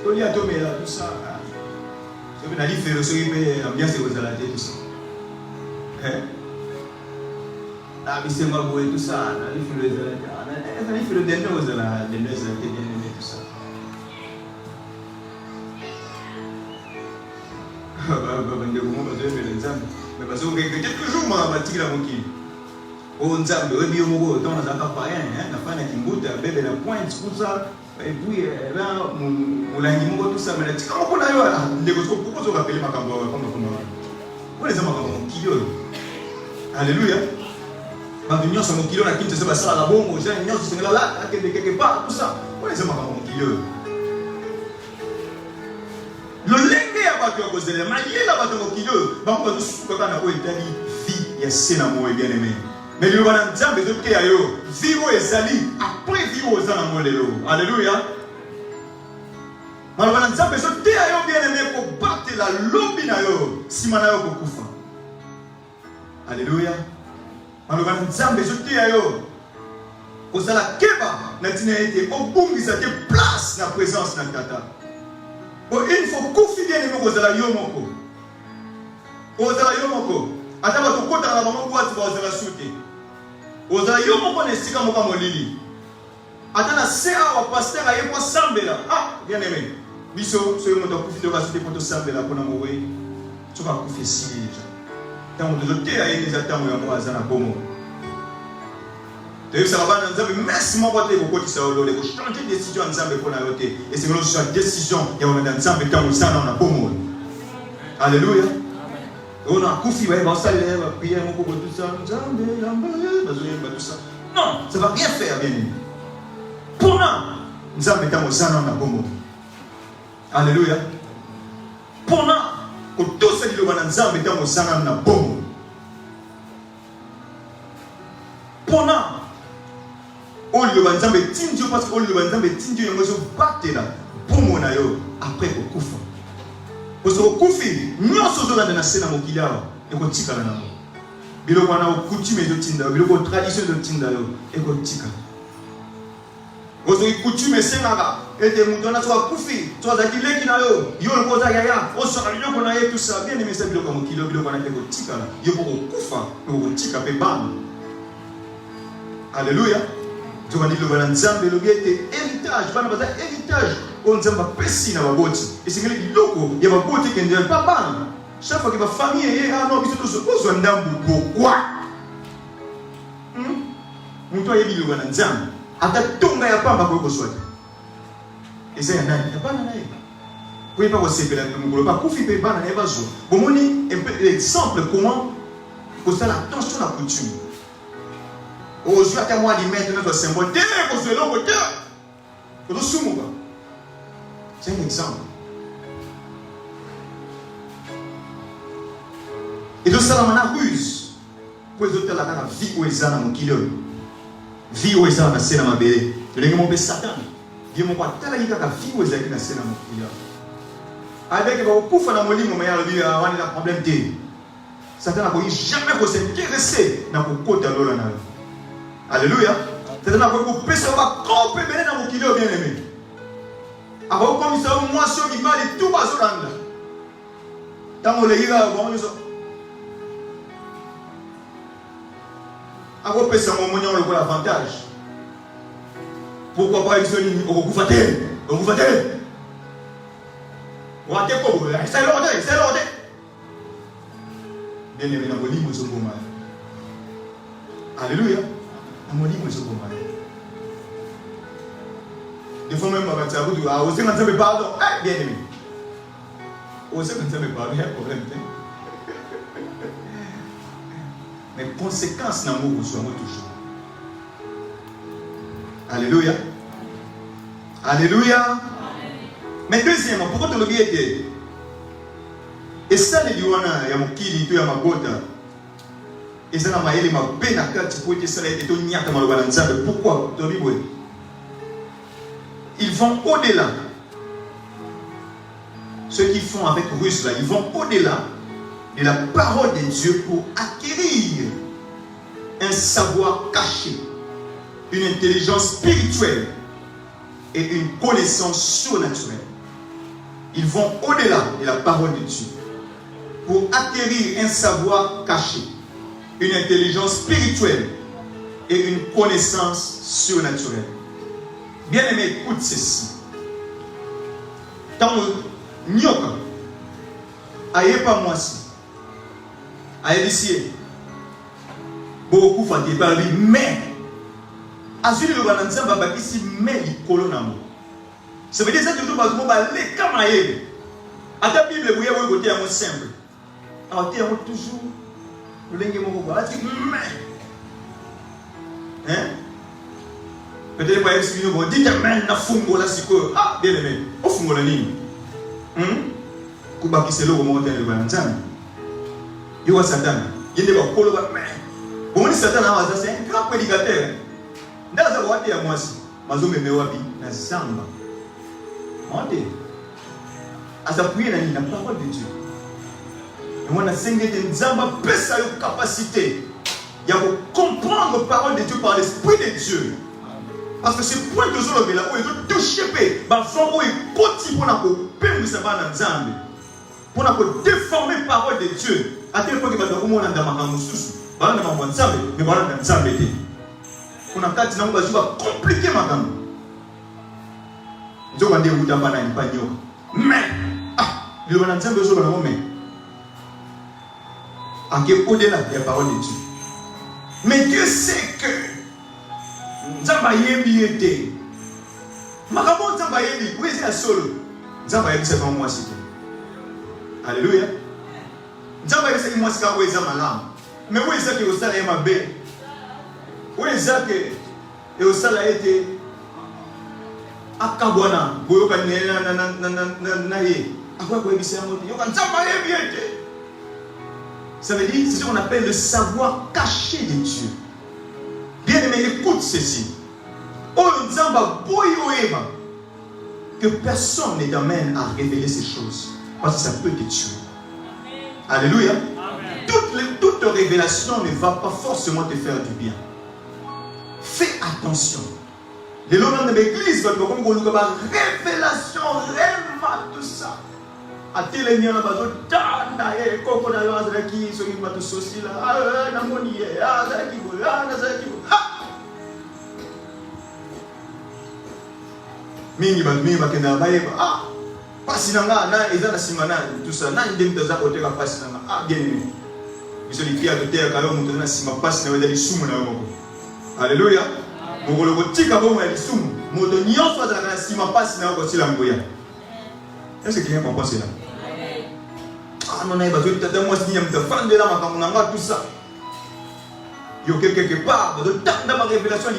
S1: On y a tombé là, tout ça. On a dit, faire le bien c'est aux aladés, tout ça. Hein? Ah, mais c'est moi, tout ça. On a dit, faire les aladés. On a dit, faire le dernier aux aladés, tout ça. Mais parce que quelques jours, je suis là. On Nzambe, on est au dans un appareil, la fin qui monte, bébé la pointe, tout ça. Et puis là, on a dit tout ça. Mais comment on a eu les gosses, pourquoi on appelle ma caméra comme on les a mon kilo. Alléluia. Ma venue sur mon kilo, la quinte se passe à la bombe, j'ai une nuance, c'est là, quelque part, tout ça. On les a mon kilo. Le lingue à battre à cause de la manière à battre au kilo, bah on va tous quand on a quoi Italie, vie, il y a sénamo et bien aimé. Mais le voilà Nzambe de Kéayo, vivre et sali, après vivre aux anamolélo. Alléluia. Mais le voilà Nzambe de Kéayo bien aimé pour battre la lobby nayo, si manayo pour kufa. Alléluia. Mais le voilà Nzambe de Kéayo, au sala keba, n'a été au boum qui s'est place la présence na tata. Il faut confier les mots aux alayomoko. Aux alayomoko. Attends, tu comptes à la maman pour aux alayomoko. Aux alayomoko, n'est pas comme mon lili. Attends, la serre au pasteur à yémo sambela. Ah, bien aimé. Biso, ce que tu as confié de rajouter pour te sambela pour n'amouer. Tu vas confier si déjà. Tant que tu es à y des attentes à moi à Zanabomo. Tu sais, merci mon pote, vous changer de décision ensemble pour la voter. Et c'est une décision, il y a un ensemble qui est en a alléluia. On a Koufi, on va saluer, on va prier, on va tout ça. Non, ça ne va rien faire, bien aimé. Pour nous, nous avons en a alléluia. Pour nous, tout ce qui est en a pour nous, on le banzambe tindio parce qu'on le banzambe tindio y a besoin battre là pour mon ayo après au kufa parce que au kufi nyonso zola na sena mokila e ko tika na namo biloko na coutume de tinda biloko tradition de tinda yo e ko tika ozo coutume senga ete muto na so kufi to za kileki na yo yo ko za yaya o so biloko na ye tout ça bien aimé ça biloko mokila biloko na ko tika na yo ko kufa ko tika pe bam. Alléluia. Tu vas dire le Nzambe le héritage, pas un héritage. On Nzamba pesi na baboti. Et c'est que les locaux, il y a baboti qui ne pas ban. Chaque fois que ma famille est ah non, ils sont tous au ndambu pourquoi? Mtu ayebi le Nzambe. Atatonga ya pamba kwa soit. Et c'est un nani, pas nani. Vous pas aussi bien le pas kufi pe ban na ebazo. Bon moni exemple comment pour ça attention à la coutume. Aujourd'hui, à moi de mettre notre symbole, c'est un exemple. Et de ça, on a ruse. Pour les autres, la vie où ils ont kilo. Vie où ils ont la scène à ma belle. Je l'ai dit, Satan. Dieu m'a pas tel qu'il y a la vie où ils ont la scène à mon kilo. Avec le coup, il y a un problème. Satan n'a jamais s'intéresser dans le côté de l'eau. Alléluia. C'est-à-dire que vous pouvez savoir camper dans mon kilo bien aimé. Alors comme ça, moi, je suis mal et tout va se rendre. Tant que les gars vont nous avoir fait ça, on a l'avantage. Pourquoi pas ils sont au gouvernement? Au gouvernement? On va te dire, c'est l'ordre, c'est l'ordre. Bien aimé, on va dire, c'est bon. Alléluia. On va dire, c'est bon. Des fois même, on va dire, on sait quand ça me pardon. Bien aimé. On sait quand ça me pardon, il y a un problème. Mais conséquences dans l'amour, nous sommes toujours. Alléluia. Alléluia. Mais deuxièmement, pourquoi tu le dis? Et ça, les liouana, il y a mon kili, il y a ma gota. Et ça, il y a ma benaka, tu peux dire ça, il y a ton niaka, pourquoi? Ils vont au-delà. Ceux qui font avec Russe, là, ils vont au-delà de la parole de Dieu pour acquérir un savoir caché, une intelligence spirituelle et une connaissance surnaturelle. Ils vont au-delà de la parole de Dieu pour acquérir un savoir caché, une intelligence spirituelle et une connaissance surnaturelle. Bien aimé, écoute ceci. Tant que nyoka, aïe pas moi si, aïe ici, beaucoup fatigué par lui, mais à celui de l'Obananza, baba ici, mais il colonne. Ça veut dire que tout le monde va aller comme aïe. À ta Bible, vous voyez, vous êtes simple. Alors, tu es toujours, vous l'avez dit, mais, hein? Peut-être que si vous dites que maintenant, fungo là, c'est que, ah, bien aimé, au fungo là, ni. Kuba qui c'est là, au moment où vous êtes en il y a Satan. Il y a des gens qui ont mais, pour moi, Satan, c'est un grand prédicateur. Dans la voie, il y a moi aussi. Je me mets au habit, dans le samba. À s'appuyer dans la parole de Dieu. Et moi, je suis une capacité. Il y a comprendre la parole de Dieu par l'Esprit de Dieu. Parce que c'est point que je le mets là, où il doit toucher, où il continue pour déformer la parole de Dieu. À tel point que je vais dans ma moussous. Je vais dans ma nzambe, mais je vais dans ma nzambe. On a quatre ans, je vais compliquer ma gamme. Je vais dire, vous n'avez pas de mais, le Bananzam de Zoba, mais, au-delà de la parole de Dieu. Mais Dieu sait que Zambayébi était. Makamon Zambayébi, où est-ce solo? Zambayébi, c'est comme moi, c'est. Alléluia. Zambayébi, c'est moi, c'est quand où est-ce malam. Mais où est-ce que au salaire m'a bé? Où est-ce que au salaire était? Akabwana, Boyoka Naye, Akwa Boyebissamote, Yokan Zambayébi était. Ça veut dire, c'est ce qu'on appelle le savoir caché de Dieu. Bien aimé, écoute ceci. Que personne ne t'amène à révéler ces choses. Parce que ça peut te tuer. Alléluia. Toute révélation ne va pas forcément te faire du bien. Fais attention. Les gens de l'église vont comme révélation, rêve, tout ça. A télémien na bazo tanda e koko na yo azaki so ki bato sosila ah na moni e azaki bo na azaki bo mingi ba kenda ba e ah pasi na nga na eza na simana tout ça na ndem toza kote ka pasi na ah bien aimé biso li pia de terre ka yo muto na sima pasi na weza li sumu na yo moko alléluia mokolo kotika bo ya li sumu moto nyonso azala na sima pasi na yo ko sila mboya. Est-ce que quelqu'un comprend cela? Ah non, il va tout le temps, moi, je me défendre là, ma tout ça. Il y a quelque part, dans ma révélation,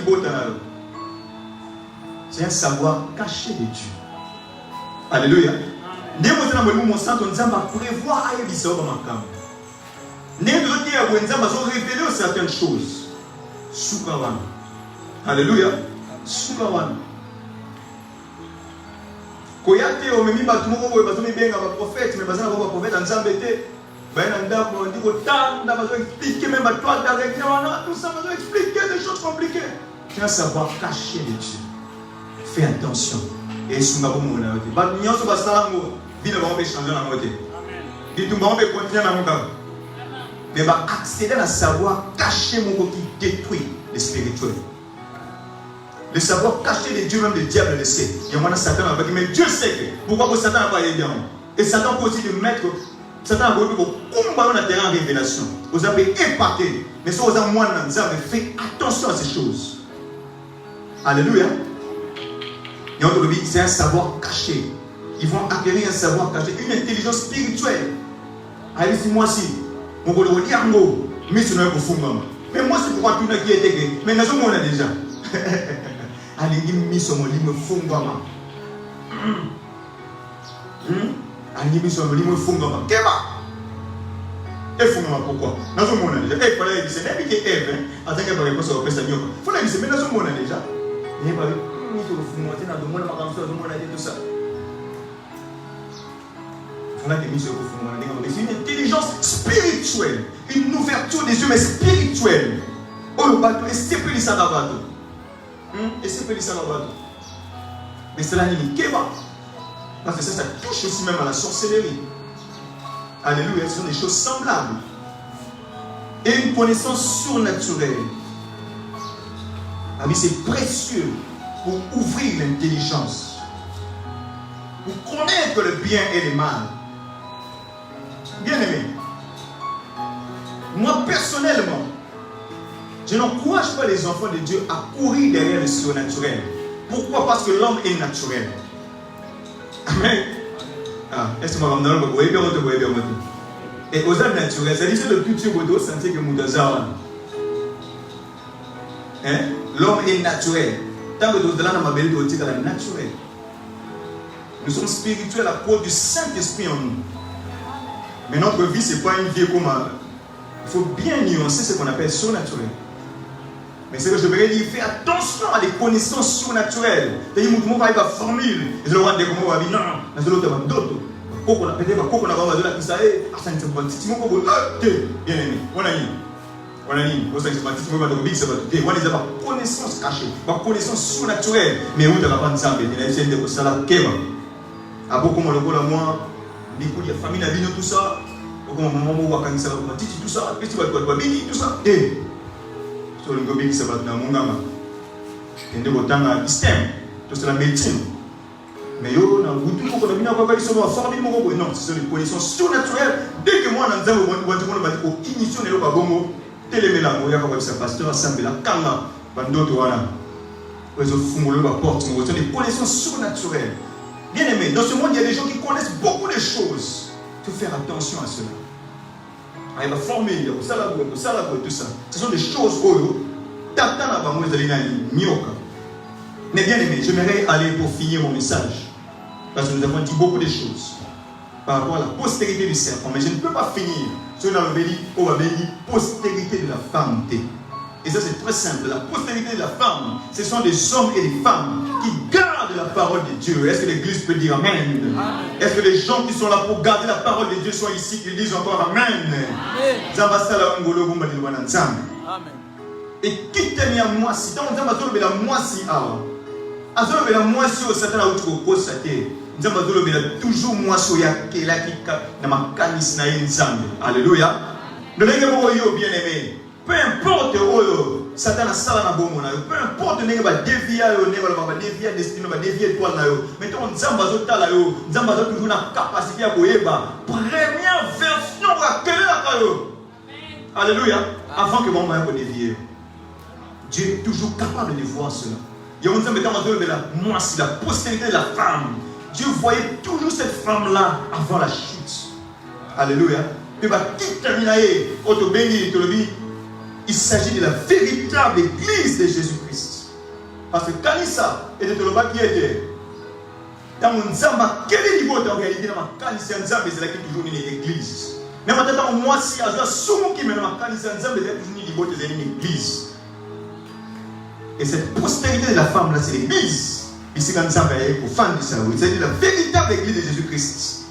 S1: c'est un savoir caché de Dieu. Alléluia. Nous avons prévoir à Elisa dans ma cam. Nous avons révélé certaines choses. Soukawan. Alléluia. Soukawan. Koyate o memi batu moko boye bazo mibenga ba prophète mais bazana ba prophète nzambe te ba na ndako on dit ko tanda bazo expliquer même ba toi avec wana tout ça bazo expliquer des choses compliquées. Tu as savoir caché de Dieu. Fais attention et sunga bo mona yote ba nyonso ba salango bino ba changer na moté. Et tout le monde peut continuer dans mon cas. Mais va accéder à savoir cacher mon qui détruit le spirituel. Le savoir caché de Dieu, même le diable le sait. Il y a moins de Satan avec lui, mais Dieu sait que. Pourquoi que Satan n'a pas aidé? Et Satan peut aussi le mettre. Satan a voulu combattre la terre en révélation. Vous avez épaté. Mais si vous avez moins de vous avez fait attention à ces choses. Alléluia. Et on te dit, c'est un savoir caché. Ils vont acquérir un savoir caché, une intelligence spirituelle. Allez, si moi aussi, on va le dire en gros, mais ce n'est pas fou. Mais moi, c'est pourquoi tout le monde qui était gay. Mais nous on a déjà. Allez, mis sur mon lit, me fou. Allez, mis sur mon lit, me fou. Qu'est-ce que et pourquoi? Nous on a déjà. Et il fallait dire, c'est même qui est Eve. Attends qu'elle va répondre sur le Seigneur. Il faut la dire, mais nous on a déjà. Et il va dire, mais sur le fou, moi, tu as demandé ma grand-soeur, demandé tout ça. C'est une intelligence spirituelle, une ouverture des yeux, mais spirituelle. Oh, le bateau, et c'est plus ça dans le bateau. Et c'est plus ça dans le bateau. Mais c'est la limite. Parce que ça touche aussi même à la sorcellerie. Alléluia, ce sont des choses semblables. Et une connaissance surnaturelle. Ah oui, c'est précieux pour ouvrir l'intelligence. Pour connaître le bien et le mal. Bien aimé, moi personnellement, je n'encourage pas les enfants de Dieu à courir derrière le surnaturel. Pourquoi? Parce que l'homme est naturel. Amen. Ah, est-ce que vous voyez bien? Et aux âmes naturelles, c'est-à-dire le culture de sentir que Moudazawa. L'homme est naturel. Tant que nous allons dans ma belle de la naturel. Nous sommes spirituels à cause du Saint-Esprit en nous. Mais notre vie, ce n'est pas une vie comme... Il faut bien nuancer ce qu'on appelle surnaturel. Mais c'est que je voudrais dire, fais attention à des connaissances surnaturelles. C'est-à-dire, tout le monde va avoir formule. Et je le vois dire, comment on va dire, non, non, c'est l'autre, d'autres. Peut-être qu'on a besoin de la piste, ça ne se passe pas. Si on peut bien aimé, on a dit. On a dit, on a dit, on a dit, on a dit, connaissance cachée, connaissance surnaturelle. Mais où tu n'as pas de ça, il y a une de ça là, à beaucoup de gens, moi, les coups de famille, la vie, tout ça, comment maman va ça, tout ça, qu'est-ce que tu vas tout ça, et sur le gobi qui se bat dans mon gamin, il y a des temps à système, tout c'est la médecine. Mais yo, on a beaucoup de gens qui ont formé mon non, c'est une connaissance surnaturelle. Dès que moi, on a dit, on va dire, initier le babongo, télémélange, on va dire, c'est pasteur, assemblée, la kanga, d'autres, voilà. Ils ont le porte, c'est des connaissances surnaturelles. Bien aimé, dans ce monde, il y a des gens qui connaissent beaucoup de choses. Il faut faire attention à cela. Il va former, il y a tout ça. Ce sont des choses où mais bien aimé, j'aimerais aller pour finir mon message. Parce que nous avons dit beaucoup de choses par rapport à la postérité du serpent. Mais je ne peux pas finir sur la postérité de la femme. Et ça c'est très simple. La postérité de la femme, ce sont des hommes et des femmes qui gardent la parole de Dieu. Est-ce que l'église peut dire Amen? Est-ce que les gens qui sont là pour garder la parole de Dieu sont ici qui disent encore Amen? Amen. Et qui t'aime à moi si dans la moisi la moisi au Satan a constaté. Nous avons toujours moisi qui na makanis na nzambe. Alléluia. Nous avons bien aimé. Peu importe où Satan a ça na bomo na yo, peu importe ne ba dévier yo, ne ba dévier destin, ba dévier étoile na yo. Mais ton nzamba zotala yo, nzamba zo toujours na capacité à koyeba. Première version va quelle la yo. Alléluia. Avant que mon mari va dévier. Dieu est toujours capable de voir cela. Il y a un temps moi, c'est la postérité de la femme. Dieu voyait toujours cette femme-là avant la chute. Alléluia. Il s'agit de la véritable église de Jésus-Christ. Parce que Kanissa était le bas qui était. Dans mon Zamba, quel est le niveau de réalité dans ma Kanissa Nzamba, c'est là qui est toujours une église. Mais maintenant, moi, si je suis souvent qui m'a ma Kanissa Nzamba, c'est toujours une niveau de église. Et cette postérité de la femme là, c'est l'église. Ici, quand ça va être pour fan du cerveau, c'est la véritable église de Jésus-Christ.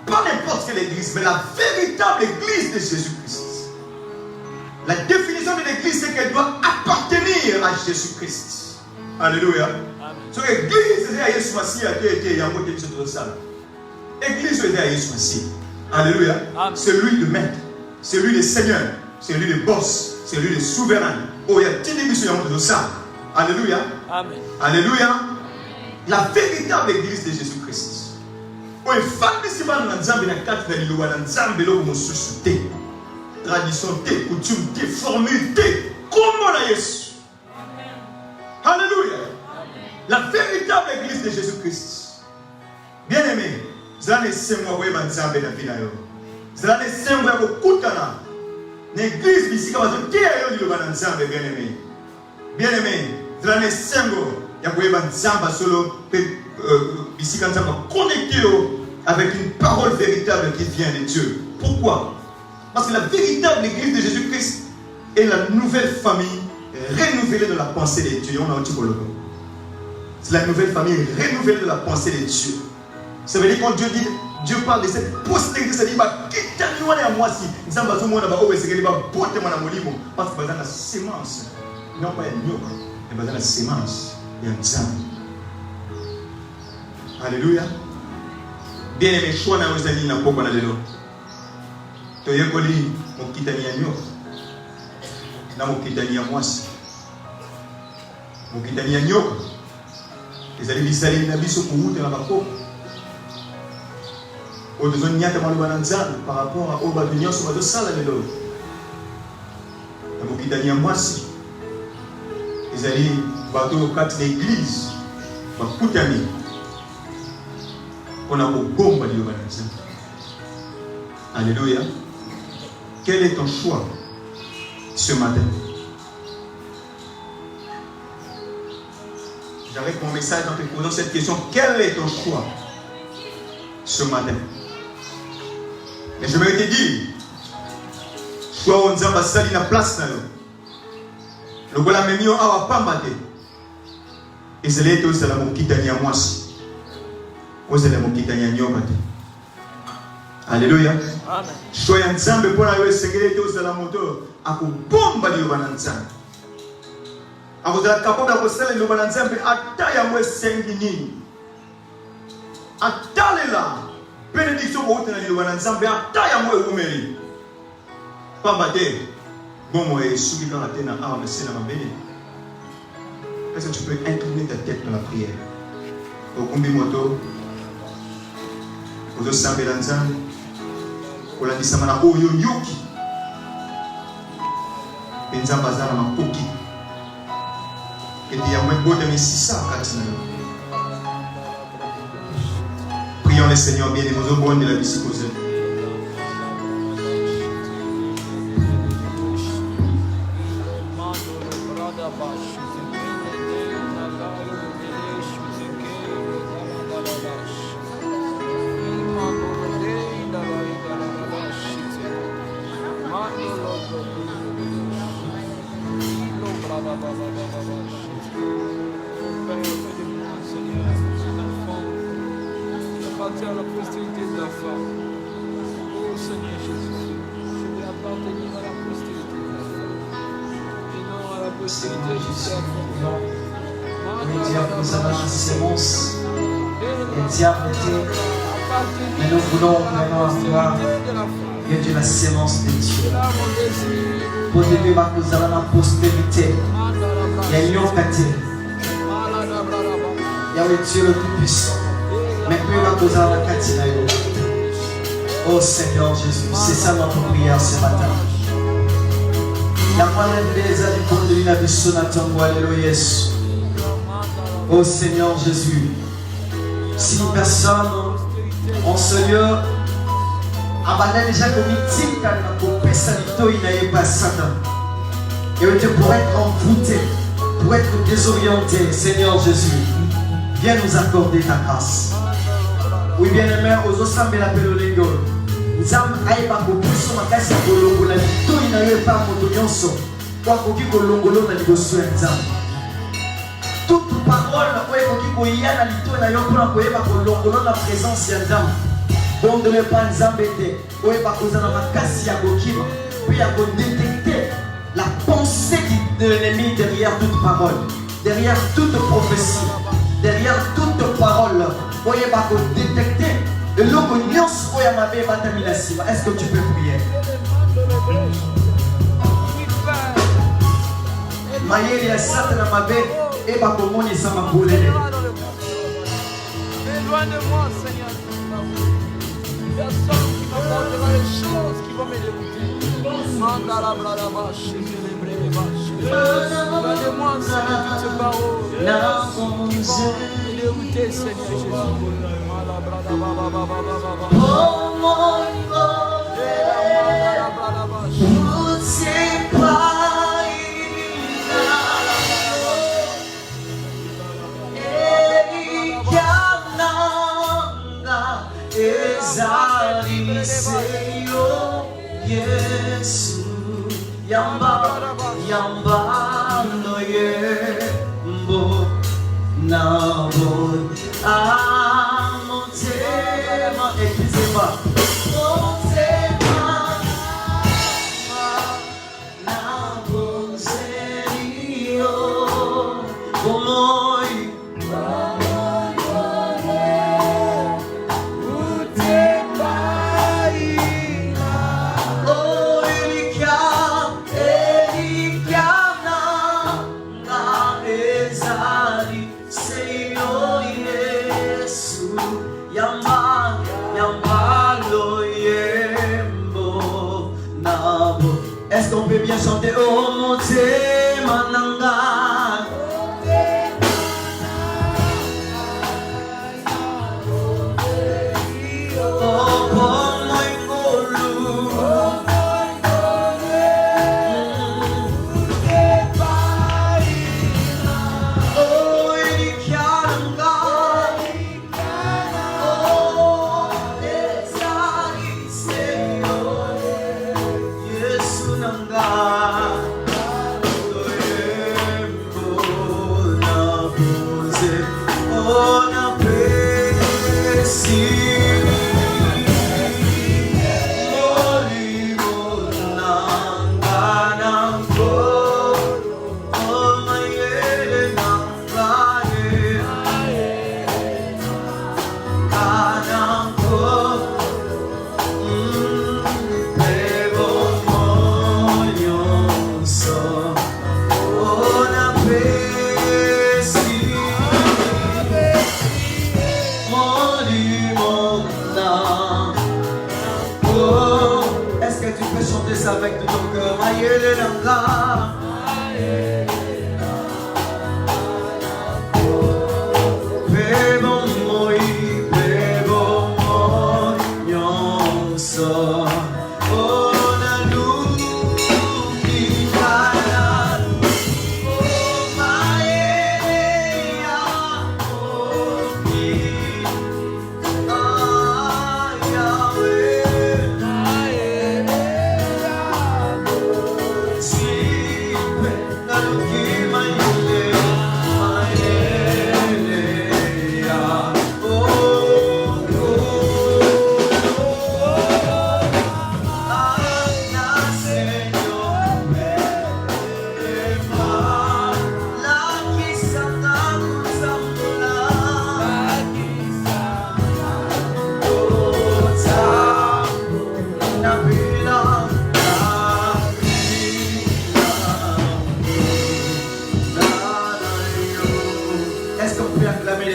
S1: Pas n'importe quelle église, mais la véritable église de Jésus-Christ. La définition de l'église, c'est qu'elle doit appartenir à Jésus-Christ. Alléluia. Sur l'église, c'est à Jésus Massi, à qui était, il y a un mot de cette salle. Église de Jésus ici. Alléluia. C'est lui le maître. C'est lui le Seigneur. C'est lui le boss. C'est lui le souverain. Oh, il y a des émissions de ça. Alléluia. Amen. Alléluia. La véritable église de Jésus-Christ. Oh, il faut que si vous avez un Nzambe, tradition, coutume, formule, comment la Jésus. Alléluia. La véritable église de Jésus-Christ. Bien aimé, vous allez c'est moi, vous avez Nzambe dans la vie. Vous allez c'est moi, vous écoutez. L'église ici, comme vous dites, vous avez Nzambe, bien aimé. Bien aimé, vous allez c'est moi, vous avez Nzambe solo, ici, quand vous connecté avec une parole véritable qui vient de Dieu. Pourquoi? Parce que la véritable église de Jésus-Christ est la nouvelle famille renouvelée de la pensée de Dieu. C'est la nouvelle famille renouvelée de la pensée de Dieu. Ça veut dire quand Dieu parle de cette postérité, ça veut dire quitte à moi si nous avons besoin de parce que la sémence, non pas une nyoka, mais la sémence, il y a une sang. Alléluia. Bien aimé, choix dans nos amis, n'a pas de l'eau. Tu as collé mon kitani à nyoka. N'a mon kitani à moi si. Mon kitani à nyoka. Les amis salés n'a biso pour vous de la bako. Au besoin de nyata malu bananzan par rapport à Oba Vignon sur le salle de l'eau. N'a mon kitani à moi si. Les amis bateau quatre l'église. Ma koutami. On a beaucoup de choses. Alléluia. Quel est ton choix ce matin? J'arrête mon message en te posant cette question. Quel est ton choix ce matin? Et je vais te dire, choix on zamba sali na place na yo. Le voilà même yo awa pambate. Et c'est là que c'est la mon kitani à moi. Alléluia. Choya nzambe pona yo esengeli te osala moto akobomba liloba na nzambe. Akozala capable ya kosala liloba na nzambe ata yango esengi nini. Atalela bénédiction kouta na liloba na nzambe ata yango ewumeli. Pamba te bomo esuki kaka te na awa mese na mabele. Est-ce que tu peux incliner ta tête dans la prière? Okumbi moto Ozo sambela nzambe olandisama na oyo yoki nzambe azala makoki eti yango ebota misisa kati na yo. Prions le Seigneur bien aimé ozobondela bisiko zetu. Mais nous voulons vraiment avoir de la sémence de Dieu. Pour devenir la postérité. Il y a le Dieu le Tout-Puissant. Mais plus la cause à la catine. Oh Seigneur Jésus, c'est ça notre prière ce matin. La moyenne des habitants de l'Inabisonatango, alléluia. Oh Seigneur Jésus, si personne en ce lieu abandonne déjà comme il dit pour personne il n'a pas Satan. Et pour être envoûté, pour être désorienté, Seigneur Jésus, viens nous accorder ta grâce. Oui, bien aimé, aux ossembles de la Pélolingo, nous avons aïba pour pousser ma casse à Colombo, la victoire il n'a pas motonionso, quoi qu'on dise Colombo, on a dit que c'est un toute parole, on y a la présence de Nzambe. Bon de ne pas Nzambete, on est pas causé dans ma casse à Gokima, puis à détecter la pensée de l'ennemi derrière toute parole, derrière toute prophétie, derrière toute parole. On est pas détecter Est-ce que tu peux prier? Mayeli ya satana mabe eba komoni sama bolele.
S2: Loin de moi, Seigneur. Personne qui m'apportera les choses qui vont me dégoûter. Loin de moi, Seigneur, toutes ces paroles qui vont me dégoûter, Seigneur Jésus.
S1: Ezali Senhor Yesu Yamba no yembo nabo amotema ekizema motema nabo serio omoi Est-ce qu'on peut bien chanter Oh mon Dieu, mananga. Est-ce que tu peux chanter ça avec tout ton cœur?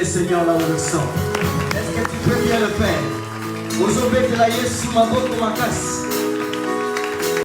S1: Seigneur là où le sang. Est-ce que tu peux bien le faire? Aujourd'hui, tu l'as Yesu maboko makasi.